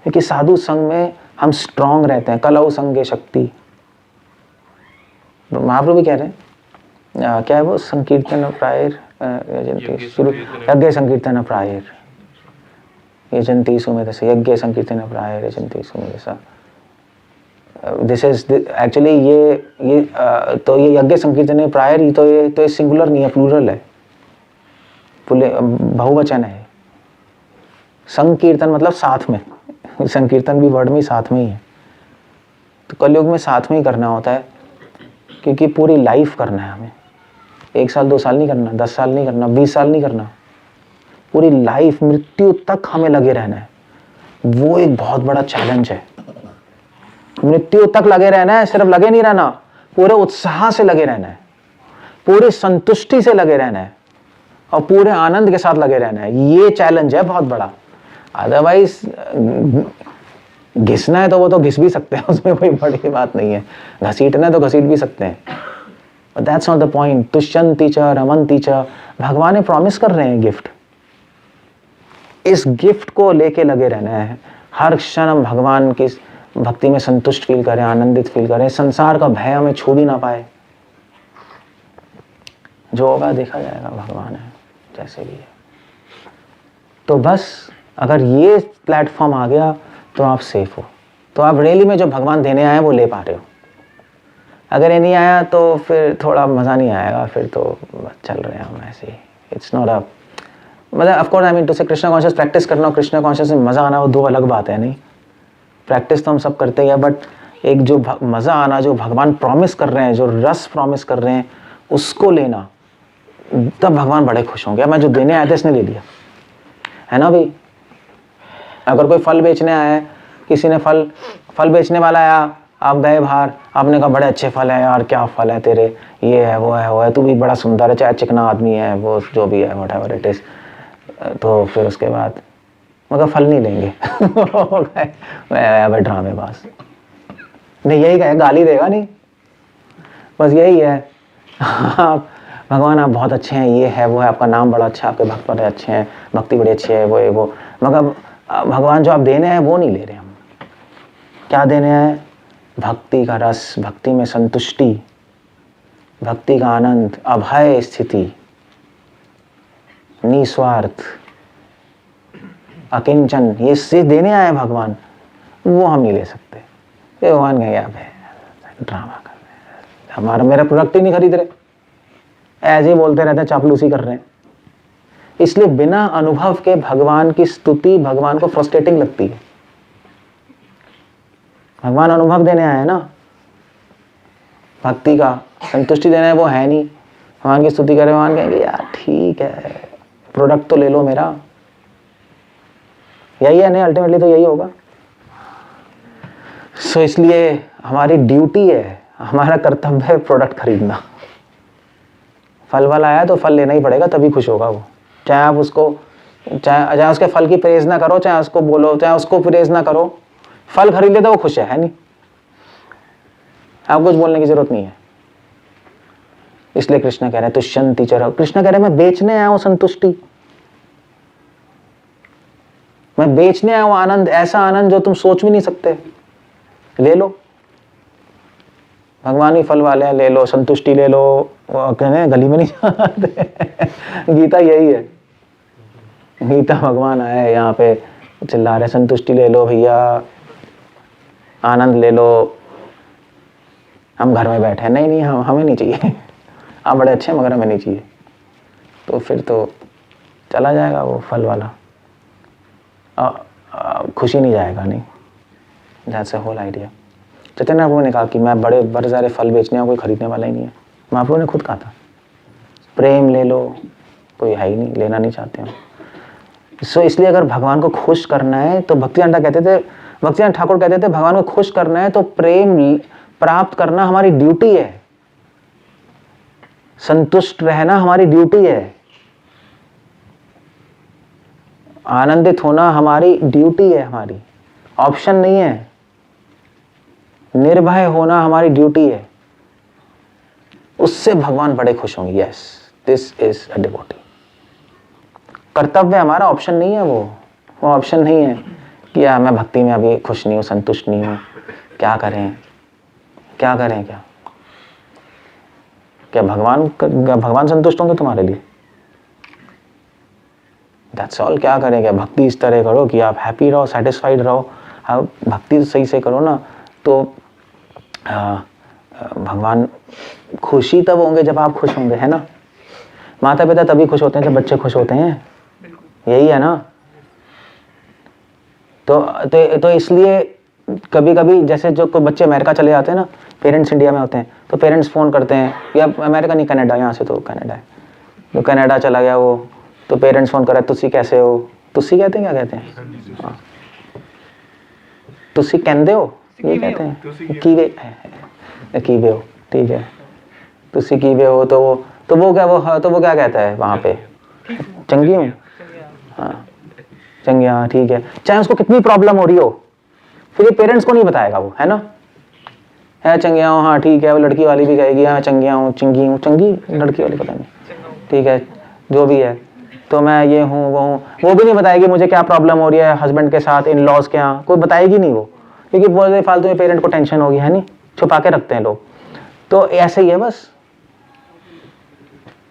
क्योंकि साधु संग में हम स्ट्रांग रहते हैं। कलौ संगे शक्ति, महाप्रभु भी कह रहे हैं क्या है वो, संकीर्तन प्रायर शुरू, यज्ञ संकीर्तन प्रायर यजंती सुमेधस, यज्ञ संकीर्तन प्रायर यजंती सुमेधस। दिस इज एक्चुअली ये तो ये यज्ञ संकीर्तन प्रायर, ये तो सिंगुलर नहीं है, प्लूरल है, बहुवचन है। संकीर्तन मतलब साथ में, संकीर्तन भी वर्ड में साथ में ही है। तो कलयुग में साथ में ही करना होता है, क्योंकि पूरी लाइफ करना है हमें। 1 साल 2 साल नहीं करना, 10 साल नहीं करना, 20 साल नहीं करना, पूरी लाइफ मृत्यु तक हमें लगे रहना है। वो एक बहुत बड़ा चैलेंज है। मृत्यु तक लगे रहना है, सिर्फ लगे नहीं रहना, पूरे उत्साह से लगे रहना है, पूरी संतुष्टि से लगे रहना है और पूरे आनंद के साथ लगे रहना है। ये चैलेंज है बहुत बड़ा। अदरवाइज घिसना है तो वो तो घिस भी सकते हैं, उसमें कोई बड़ी बात नहीं है। घसीटना है तो घसीट भी सकते हैं, but that's not the point. तुष्यंति च रमन्ति च, भगवान ने प्रॉमिस कर रहे हैं गिफ्ट। इस गिफ्ट को लेके लगे रहना है। हर क्षण हम भगवान की भक्ति में संतुष्ट फील करें, आनंदित फील करें, संसार का भय हमें छू भी ना पाए। जो होगा देखा जाएगा, भगवान है जैसे भी है। तो बस अगर ये प्लेटफॉर्म आ गया तो आप सेफ हो, तो आप रियली में जो भगवान देने आए वो ले पा रहे हो। अगर ये नहीं आया तो फिर थोड़ा मज़ा नहीं आएगा, फिर तो बस चल रहे हैं हम ऐसे ही। इट्स नॉट अ, मतलब of course I mean to say Krishna conscious practice करना और कृष्णा कॉन्शियस में मज़ा आना वो दो अलग बात है। नहीं, प्रैक्टिस तो हम सब करते ही हैं, बट एक जो मज़ा आना, जो भगवान प्रॉमिस कर रहे हैं, जो रस प्रॉमिस कर रहे हैं, उसको लेना, तब भगवान बड़े खुश होंगे। मैं जो देने आया था इसने ले लिया, है ना भाई। अगर कोई फल बेचने आया है, किसी ने फल बेचने वाला आया, आप गए बाहर, आपने कहा बड़े अच्छे फल है यार, क्या फल है तेरे, ये है वो है वो है, तू भी बड़ा सुंदर है, चाहे चिकना आदमी है, वो जो भी है, व्हाटएवर इट इज। तो फिर उसके बाद मगर फल नहीं लेंगे मैं ड्रामेबाज नहीं, यही कहे, गाली देगा नहीं, बस यही है। आप भगवान आप बहुत अच्छे हैं, ये है वो है, आपका नाम बड़ा अच्छा है, आपके भक्त बड़े अच्छे हैं, भक्ति बड़ी अच्छी है, वो है वो, मगर भगवान जो आप देने हैं वो नहीं ले रहे हम। क्या देने हैं? भक्ति का रस, भक्ति में संतुष्टि, भक्ति का आनंद, अभय स्थिति, निस्वार्थ, अकिंचन, ये से देने आए भगवान, वो हम नहीं ले सकते। ये भगवान कहेंगे आप ड्रामा कर रहे हैं, हमारा मेरा प्रोडक्ट ही नहीं खरीद रहे, ऐसे ही बोलते रहते हैं, चापलूसी कर रहे हैं। इसलिए बिना अनुभव के भगवान की स्तुति भगवान को फ्रस्ट्रेटिंग लगती है। भगवान अनुभव देने आए हैं ना, भक्ति का संतुष्टि देना है, वो है नहीं। भगवान की स्तुति करें, भगवान कहेंगे यार ठीक है, प्रोडक्ट तो ले लो मेरा। यही है नहीं, अल्टीमेटली तो यही होगा। सो इसलिए हमारी ड्यूटी है, हमारा कर्तव्य है प्रोडक्ट खरीदना। फल वाला आया तो फल लेना ही पड़ेगा, तभी खुश होगा वो। चाहे आप उसको, चाहे उसके फल की प्रेज ना करो, चाहे उसको बोलो, चाहे उसको प्रेज ना करो, फल खरीद ले तो वो खुश है नहीं। आप कुछ बोलने की जरूरत नहीं है। इसलिए कृष्ण कह रहे हैं तुष्यंति चर, कृष्ण कह रहे हैं मैं बेचने आया हूं संतुष्टि, मैं बेचने आया हूं आनंद, ऐसा आनंद जो तुम सोच भी नहीं सकते। ले लो, भगवान ही फल वाले हैं, ले लो, संतुष्टि ले लो। वो कहने गली में नहीं जाते गीता यही है, गीता भगवान आए यहाँ पे चिल्ला रहे संतुष्टि ले लो भैया, आनंद ले लो। हम घर में बैठे, नहीं नहीं हमें नहीं चाहिए, आप बड़े अच्छे हैं मगर हमें नहीं चाहिए। तो फिर तो चला जाएगा वो फल वाला, खुशी नहीं जाएगा। नहीं, that's a whole idea. Chaitanya Mahaprabhu ने कहा कि मैं बड़े सारे फल बेचने कोई खरीदने वाला ही नहीं है। महाप्रभु ने खुद कहा था प्रेम ले लो, कोई है ही नहीं, लेना नहीं चाहते हम। सो इसलिए अगर भगवान को खुश करना है तो भक्तिनाथ ठाकुर कहते थे भगवान को खुश करना है तो प्रेम प्राप्त करना हमारी ड्यूटी है, संतुष्ट रहना हमारी ड्यूटी है, आनंदित होना हमारी ड्यूटी है, हमारी ऑप्शन नहीं है। निर्भय होना हमारी ड्यूटी है, उससे भगवान बड़े खुश होंगे। Yes, this is a devotee. कर्तव्य हमारा, ऑप्शन नहीं है, वो ऑप्शन नहीं है कि यार मैं भक्ति में अभी खुश नहीं हूँ, संतुष्ट नहीं हूँ, क्या करें क्या करें क्या क्या भगवान संतुष्ट होंगे तुम्हारे लिए? That's all. क्या करें क्या? भक्ति इस तरह करो कि आप हैप्पी रहो, सेटिस्फाइड रहो। आप भक्ति सही से करो ना तो भगवान खुशी तब होंगे जब आप खुश होंगे, है ना? माता पिता तभी खुश होते हैं जब बच्चे खुश होते हैं, यही है ना? तो इसलिए कभी कभी जैसे जो कोई बच्चे अमेरिका चले जाते हैं ना, पेरेंट्स इंडिया में होते हैं, तो पेरेंट्स फ़ोन करते हैं, या अमेरिका नहीं कनाडा, यहाँ से तो कनाडा है, तो कनाडा चला गया वो, तो पेरेंट्स फ़ोन कर रहे हैं, तुसी कैसे हो? तुसी कहते हैं, क्या कहते हैं? हाँ, तुसी कहते हो, ये कहते हैं कीवे हो, ठीक है, तुसी कीवे हो, तो वो क्या कहता है वहाँ पे? चंगी हूँ, हाँ चंगिया, ठीक है। चाहे उसको कितनी प्रॉब्लम हो रही हो, फिर ये पेरेंट्स को नहीं बताएगा वो, है ना? है चंगिया हूँ, हाँ ठीक है। वो लड़की वाली भी कहेगी हाँ चंगिया हूँ, चंगी हूँ, चंगी लड़की वाली पता नहीं, ठीक है जो भी है, तो मैं ये हूँ वो हूँ। वो भी नहीं बताएगी मुझे क्या प्रॉब्लम हो रही है हस्बैंड के साथ, इन लॉज के यहाँ, कोई बताएगी नहीं वो, क्योंकि बोलते फालतू में पेरेंट को टेंशन होगी, है नहीं? छुपा के रखते हैं लोग। तो ऐसे ही है बस,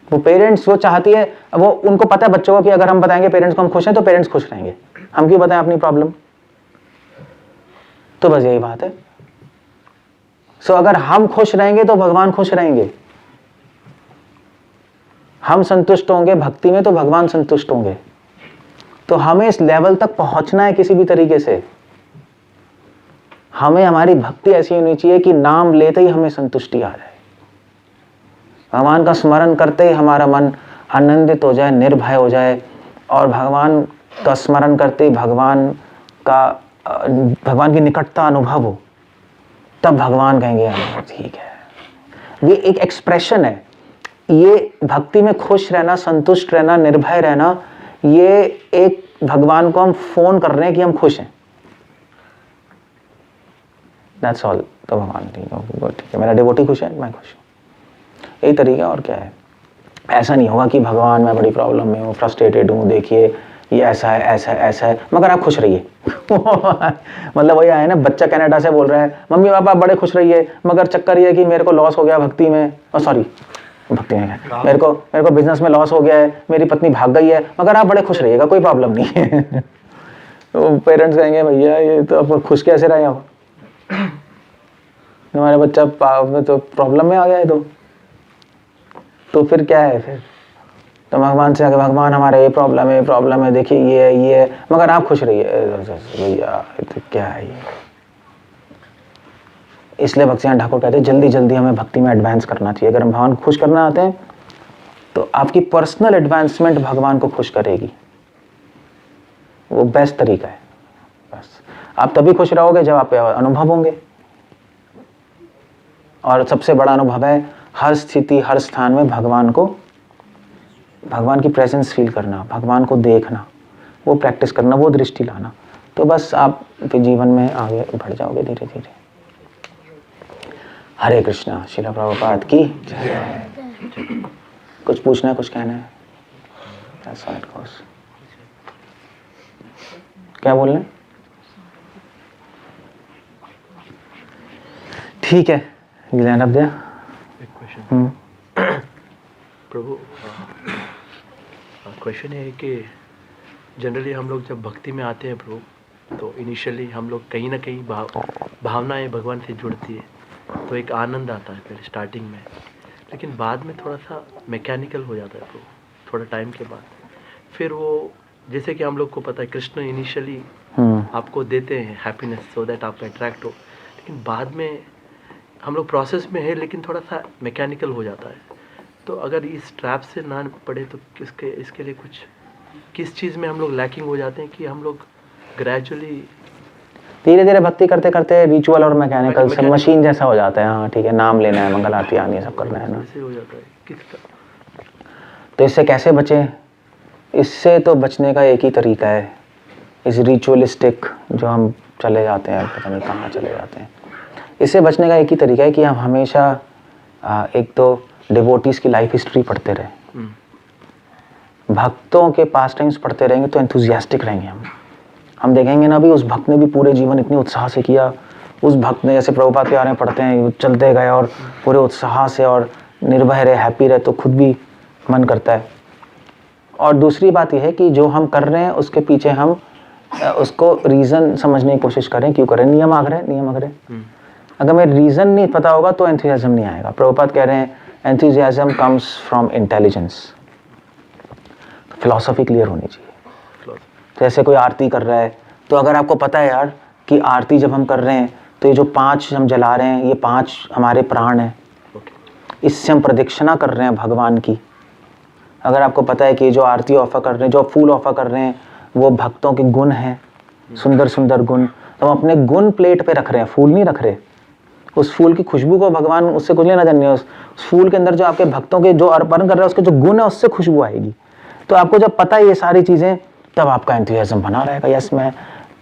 वो पेरेंट्स वो चाहती है, वो उनको पता है बच्चों को कि अगर हम बताएंगे पेरेंट्स को हम खुश हैं तो पेरेंट्स खुश रहेंगे, हम क्यों बताएं अपनी प्रॉब्लम? तो बस यही बात है। सो अगर हम खुश रहेंगे तो भगवान खुश रहेंगे, हम संतुष्ट होंगे भक्ति में तो भगवान संतुष्ट होंगे। तो हमें इस लेवल तक पहुंचना है किसी भी तरीके से, हमें हमारी भक्ति ऐसी होनी चाहिए कि नाम लेते ही हमें संतुष्टि आ जाए, भगवान का स्मरण करते ही हमारा मन आनंदित हो जाए, निर्भय हो जाए, और भगवान का स्मरण करते ही भगवान की निकटता अनुभव हो, तब भगवान कहेंगे ठीक है। ये एक एक्सप्रेशन है, ये भक्ति में खुश रहना, संतुष्ट रहना, निर्भय रहना, ये एक भगवान को हम फोन कर रहे हैं कि हम खुश हैं, दैट्स ऑल। तो भगवान ठीक है, मेरा डिवोटी खुश है, मैं खुश हूँ, यही तरीका। और क्या है? ऐसा नहीं होगा कि भगवान मैं बड़ी प्रॉब्लम में हूँ, फ्रस्ट्रेटेड हूँ, देखिए ये ऐसा है ऐसा है ऐसा है, मगर आप खुश रहिए। मतलब वही आया ना, बच्चा कनाडा से बोल रहा है मम्मी पापा बड़े खुश रहिए, मगर चक्कर ये है कि मेरे को लॉस हो गया भक्ति में, भक्ति में मेरे को बिजनेस में लॉस हो गया है, मेरी पत्नी भाग गई है, मगर आप बड़े खुश रहिएगा, कोई प्रॉब्लम नहीं है। तो पेरेंट्स कहेंगे भैया ये तो अब खुश कैसे रहे आप, हमारे बच्चा तो प्रॉब्लम में आ गया है, तो फिर क्या है? फिर तो भगवान से आगे, भगवान हमारे ये प्रॉब्लम है, देखिए ये है, मगर आप खुश रहिए। भैया तो क्या है ये? इसलिए भक्तियान ठाकुर कहते हैं जल्दी जल्दी हमें भक्ति में एडवांस करना चाहिए। अगर हम भगवान को खुश करना आते हैं तो आपकी पर्सनल एडवांसमेंट भगवान को खुश करेगी, वो बेस्ट तरीका है। बस आप तभी खुश रहोगे जब आप अनुभव होंगे, और सबसे बड़ा अनुभव है हर स्थिति हर स्थान में भगवान की प्रेजेंस फील करना, भगवान को देखना, वो प्रैक्टिस करना, वो दृष्टि लाना। तो बस आप जीवन में आगे बढ़ जाओगे धीरे धीरे। हरे कृष्णा। श्रील प्रभुपाद की जय। कुछ पूछना है, कुछ कहना है? क्या बोल रहे हैं? ठीक है, ज्ञान अब दिया। प्रभु, क्वेश्चन है कि जनरली हम लोग जब भक्ति में आते हैं प्रभु, तो इनिशियली हम लोग कहीं ना कहीं भावनाएं भगवान से जुड़ती है, तो एक आनंद आता है पहले स्टार्टिंग में, लेकिन बाद में थोड़ा सा मैकेनिकल हो जाता है प्रभु, थोड़ा टाइम के बाद। फिर वो जैसे कि हम लोग को पता है कृष्ण इनिशियली आपको देते हैं हैप्पीनेस सो दैट आप अट्रैक्ट हो, लेकिन बाद में हम लोग प्रोसेस में है लेकिन थोड़ा सा मैकेनिकल हो जाता है। तो अगर इस ट्रैप से ना पड़े तो इसके लिए किस चीज़ में हम लोग लैकिंग हो जाते हैं कि हम लोग ग्रेजुअली धीरे धीरे भक्ति करते करते रिचुअल और मैकेनिकल सब मशीन जैसा हो जाता है। हाँ ठीक है, नाम लेना है, मंगल आरती आनी है, सब करना है ना, ऐसे हो जाता है। किसका? तो इससे कैसे बचें? इससे तो बचने का एक ही तरीका है, इस रिचुअलिस्टिक जो हम चले जाते हैं, पता नहीं कहाँ चले जाते हैं, इससे बचने का एक ही तरीका है कि हम हमेशा एक तो डिवोटीज की लाइफ हिस्ट्री पढ़ते रहे, भक्तों के पास टाइम्स पढ़ते रहेंगे तो एंथुजियास्टिक रहेंगे हम, हम देखेंगे ना, भी उस भक्त ने भी पूरे जीवन इतने उत्साह से किया। उस भक्त ने, जैसे प्रभुपाद के बारे में पढ़ते हैं, चलते गए और पूरे उत्साह से और निर्भय रहे, हैप्पी रहे, तो खुद भी मन करता है। और दूसरी बात यह है कि जो हम कर रहे हैं उसके पीछे हम उसको रीज़न समझने की कोशिश करें, क्यों करें। नियम आग्रह, नियम आग्रह, अगर मैं रीज़न नहीं पता होगा तो एंथुसियाज्म नहीं आएगा। प्रभुपाद कह रहे हैं enthusiasm comes from intelligence. Philosophy clear होनी चाहिए। जैसे कोई आरती कर रहा है, तो अगर आपको पता है यार कि आरती जब हम कर रहे हैं तो ये जो 5 हम जला रहे हैं, ये 5 हमारे प्राण हैं, इससे हम प्रदक्षिणा कर रहे हैं भगवान की। अगर आपको पता है कि जो आरती ऑफर कर रहे हैं, जो फूल ऑफर कर रहे हैं, वो भक्तों के गुण हैं, सुंदर सुंदर गुण, तो हम अपने गुण प्लेट पे रख रहे हैं, फूल नहीं रख रहे। उस फूल की खुशबू को भगवान, उससे कुछ लेना देना नहीं है। उस फूल के अंदर जो आपके भक्तों के जो अर्पण कर रहे हैं उसके जो गुण है, उससे खुशबू आएगी। तो आपको जब पता है ये सारी चीज़ें, तब आपका एंथुसियाज्म बना रहेगा। यस, मैं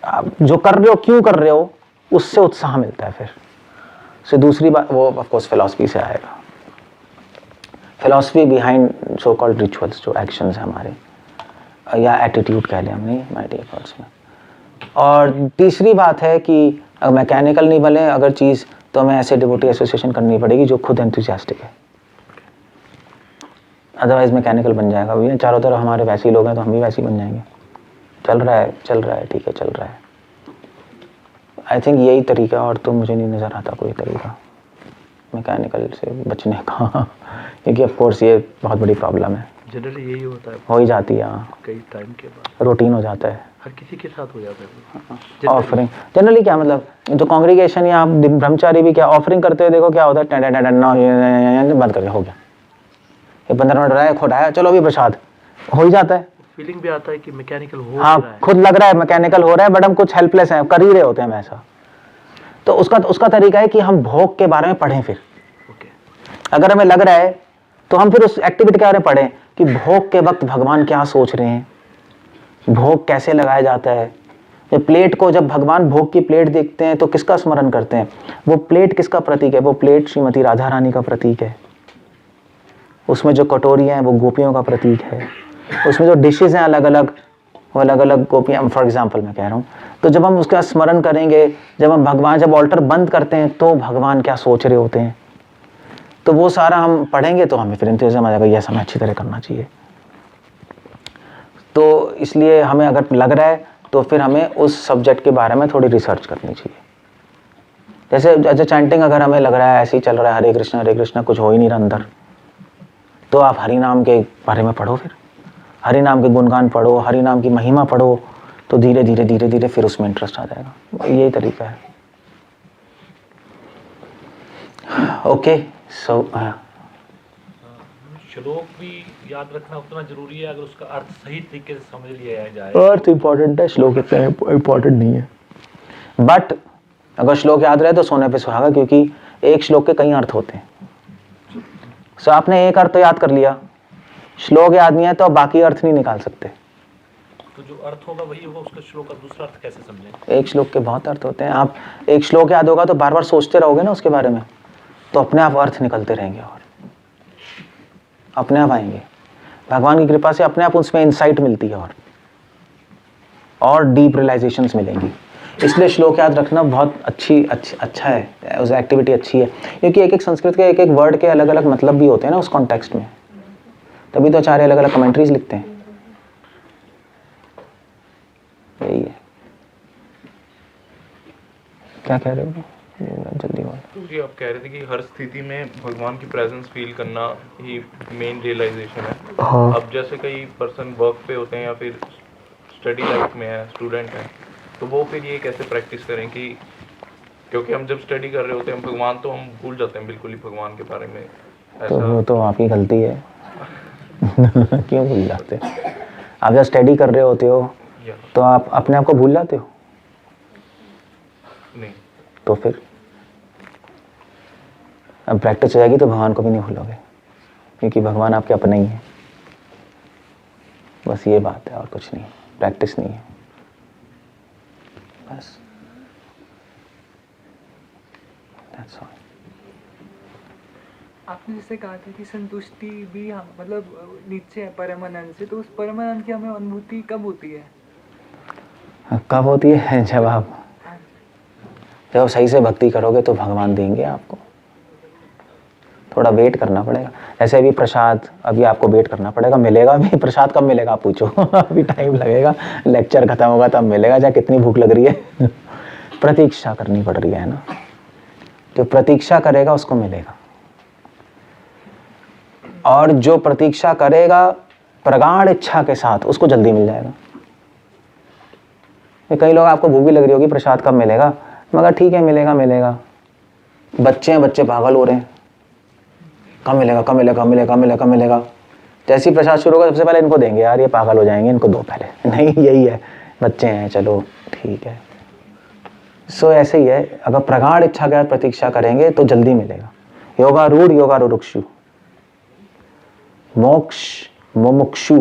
आप जो कर रहे हो, क्यों कर रहे हो, उससे उत्साह मिलता है। फिर दूसरी बात, वो ऑफ कोर्स फिलॉसफी से आएगा। Philosophy behind so called rituals, जो एक्शंस हैं हमारे, या एटीट्यूड कह लें हमने माइटी एफर्ट्स में। और तीसरी बात है कि मैकेनिकल नहीं बने अगर चीज़, तो हमें ऐसे डिवोटी एसोसिएशन करनी पड़ेगी जो खुद एंथुसियास्टिक है। अदरवाइज मैकेनिकल बन जाएगा। भैया चारों तरफ हमारे वैसे ही लोग हैं तो हम भी वैसे ही बन जाएंगे। चल रहा है, ठीक है, चल रहा है। आई थिंक यही तरीका, और तो मुझे नहीं नज़र आता कोई तरीका मैकेनिकल से बचने का क्योंकि ऑफ कोर्स ये बहुत बड़ी प्रॉब्लम है। जनरली यही होता है, हो ही जाती है, हाँ, कई टाइम के बाद रूटीन हो जाता है। हर किसी के साथ हो जाता है। ऑफरिंग जनरली क्या मतलब, जो कांग्रीगेशन या ब्रह्मचारी भी क्या ऑफरिंग करते हैं, देखो क्या होता है, बंद करके हो गया, ये 15 मिनट रहा है, खोटाया, चलो अभी प्रसाद, हो ही जाता है। फीलिंग भी आता है कि मैकेनिकल हो हाँ, रहा है, खुद लग रहा है मैकेनिकल हो रहा है, बट हम कुछ हेल्पलेस हैं, कर ही रहे होते हैं हम ऐसा। तो उसका तरीका है कि हम भोग के बारे में पढ़ें। फिर अगर हमें लग रहा है तो हम फिर उस एक्टिविटी के बारे में पढ़ें कि भोग के वक्त भगवान क्या सोच रहे हैं, भोग कैसे लगाया जाता है। ये प्लेट को, जब भगवान भोग की प्लेट देखते हैं तो किसका स्मरण करते हैं? वो प्लेट किसका प्रतीक है? वो प्लेट श्रीमती राधा रानी का प्रतीक है। उसमें जो कटोरियाँ हैं वो गोपियों का प्रतीक है। उसमें जो डिशेज हैं अलग अलग, वो अलग अलग गोपियाँ, फॉर एग्जाम्पल मैं कह रहा हूँ। तो जब हम उसका स्मरण करेंगे, जब हम भगवान, जब ऑल्टर बंद करते हैं तो भगवान क्या सोच रहे होते हैं, तो वो सारा हम पढ़ेंगे तो हमें फिर इंतजाम आ जाएगा, यह हमें अच्छी तरह करना चाहिए। तो इसलिए हमें अगर लग रहा है तो फिर हमें उस सब्जेक्ट के बारे में थोड़ी रिसर्च करनी चाहिए। जैसे चैंटिंग अगर हमें लग रहा है ऐसे ही चल रहा है, हरे कृष्णा कुछ हो ही नहीं रहा अंदर, तो आप हरि नाम के बारे में पढ़ो, फिर हरि नाम के गुणगान पढ़ो, हरि नाम की महिमा पढ़ो, तो धीरे धीरे फिर उसमें इंटरेस्ट आ जाएगा। यही तरीका है। ओके, सो श्लोक भी याद रखना उतना जरूरी है अगर उसका अर्थ सही तरीके से समझ लिया जाए। अर्थ इंपॉर्टेंट है, श्लोक इतना इंपॉर्टेंट नहीं है। बट अगर श्लोक याद रहे तो सोने पे सुहागा, क्योंकि एक श्लोक के कई अर्थ होते हैं। सो आपने एक अर्थ तो याद कर लिया, श्लोक याद नहीं है तो आप बाकी अर्थ नहीं निकाल सकते। तो जो अर्थ होगा वही होगा, उसका श्लोक का दूसरा अर्थ कैसे समझें? एक श्लोक के बहुत अर्थ होते हैं। आप एक श्लोक याद होगा तो बार बार सोचते रहोगे ना उसके बारे में, तो अपने आप अर्थ निकलते रहेंगे और अपने आप आएंगे। भगवान की कृपा से अपने आप उसमें इंसाइट मिलती है और डीप रियलाइजेशंस मिलेंगी। इसलिए श्लोक याद रखना बहुत अच्छा है, उस एक्टिविटी अच्छी है, क्योंकि एक एक संस्कृत के एक एक वर्ड के अलग अलग मतलब भी होते हैं ना उस कॉन्टेक्स्ट में। तभी तो आचार्य अलग अलग कमेंट्रीज लिखते हैं। यही है। क्या कह रहे हो? जल्दी बोलो। क्योंकि आप कह रहे थे कि हर स्थिति में भगवान की प्रेजेंस फील करना ही मेन रियलाइजेशन है। हाँ। अब जैसे कई पर्सन वर्क पे होते हैं या फिर स्टडी लाइफ में है, स्टूडेंट हैं, तो वो फिर ये कैसे प्रैक्टिस करें कि, क्योंकि हम जब स्टडी कर रहे होते हैं भगवान तो हम भूल जाते हैं बिल्कुल ही भगवान के बारे में। तो वो तो आपकी गलती है क्यों भूल जाते हो? आप जब स्टडी कर रहे होते हो तो आप अपने आप को भूल जाते हो? नहीं। तो फिर अब प्रैक्टिस हो जाएगी तो भगवान को भी नहीं भूलोगे, क्योंकि भगवान आपके अपने ही हैं। बस ये बात है और कुछ नहीं, प्रैक्टिस नहीं है बस। That's all. आपने जैसे कहा था कि संतुष्टि भी हम मतलब नीचे है परमानंद से, तो उस परमानंद की हमें अनुभूति कब होती है? कब होती है? जब सही से भक्ति करोगे तो भगवान देंगे आपको। थोड़ा वेट करना पड़ेगा। ऐसे भी प्रसाद अभी आपको वेट करना पड़ेगा, मिलेगा भी। प्रसाद कब मिलेगा आप पूछो अभी टाइम लगेगा, लेक्चर खत्म होगा तब मिलेगा, चाहे कितनी भूख लग रही है प्रतीक्षा करनी पड़ रही है ना। जो प्रतीक्षा करेगा उसको मिलेगा, और जो प्रतीक्षा करेगा प्रगाढ़ इच्छा के साथ उसको जल्दी मिल जाएगा। कई लोग, आपको भूख भी लग रही होगी, प्रसाद कब मिलेगा, मगर ठीक है मिलेगा मिलेगा। बच्चे पागल हो रहे हैं, कब मिलेगा कब मिलेगा कब मिलेगा कब मिलेगा कब मिलेगा। जैसे ही प्रसाद शुरू होगा सबसे पहले इनको देंगे, यार ये पागल हो जाएंगे, इनको दो पहले। नहीं, यही है, बच्चे हैं, चलो ठीक है। सो ऐसे ही है, अगर प्रगाढ़ इच्छा के साथ प्रतीक्षा करेंगे तो जल्दी मिलेगा। योगारूढ़ योगारुरुक्षु, मोक्ष मुमुक्षु,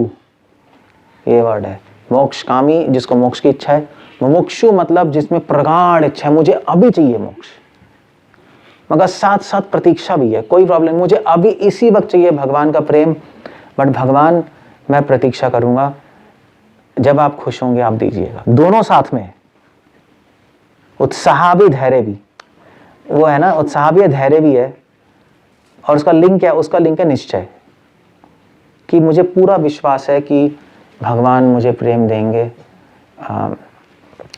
ये वर्ड है। मोक्ष कामी, जिसको मोक्ष की इच्छा है। मुमुक्षु मतलब जिसमें प्रगाढ़ इच्छा है, मुझे अभी चाहिए मोक्ष, मगर साथ साथ प्रतीक्षा भी है, कोई प्रॉब्लम नहीं, मुझे अभी इसी वक्त चाहिए भगवान का प्रेम, बट भगवान मैं प्रतीक्षा करूंगा, जब आप खुश होंगे आप दीजिएगा। दोनों साथ में, उत्साह भी धैर्य भी, वो है ना, उत्साह भी है धैर्य भी है। और उसका लिंक क्या है? उसका लिंक है निश्चय, कि मुझे पूरा विश्वास है कि भगवान मुझे प्रेम देंगे।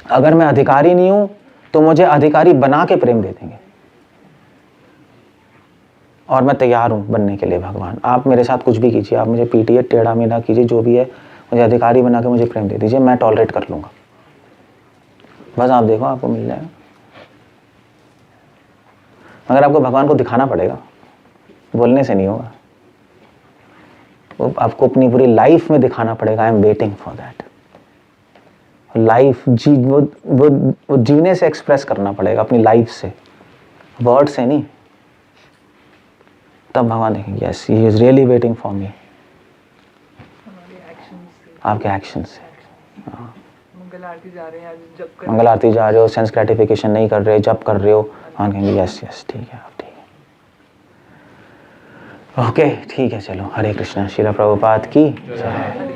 अगर मैं अधिकारी नहीं हूं तो मुझे अधिकारी बना के प्रेम दे देंगे, और मैं तैयार हूं बनने के लिए। भगवान आप मेरे साथ कुछ भी कीजिए, आप मुझे पीटिए, टेढ़ा मेढ़ा कीजिए, जो भी है, मुझे अधिकारी बना के मुझे प्रेम दे दीजिए, मैं टॉलरेट कर लूंगा। बस आप देखो, आपको मिल जाएगा। मगर आपको भगवान को दिखाना पड़ेगा, बोलने से नहीं होगा, वो आपको अपनी पूरी लाइफ में दिखाना पड़ेगा। I am waiting for that. Life वो जीने से एक्सप्रेस करना पड़ेगा, अपनी लाइफ से, वर्ड से नहीं। तब भगवान देखेंगे, yes he is really waiting for me. आपके एक्शन से। मंगल आरती जा रहे हैं, आज जब कर मंगल आरती जा रहे हो, सेंस ग्रेटिफिकेशन नहीं कर रहे, जब कर रहे हो, भगवान कहेंगे यस यस ठीक है, आप ठीक है, ओके ठीक है, चलो। हरे कृष्णा। श्रील प्रभुपाद की जय।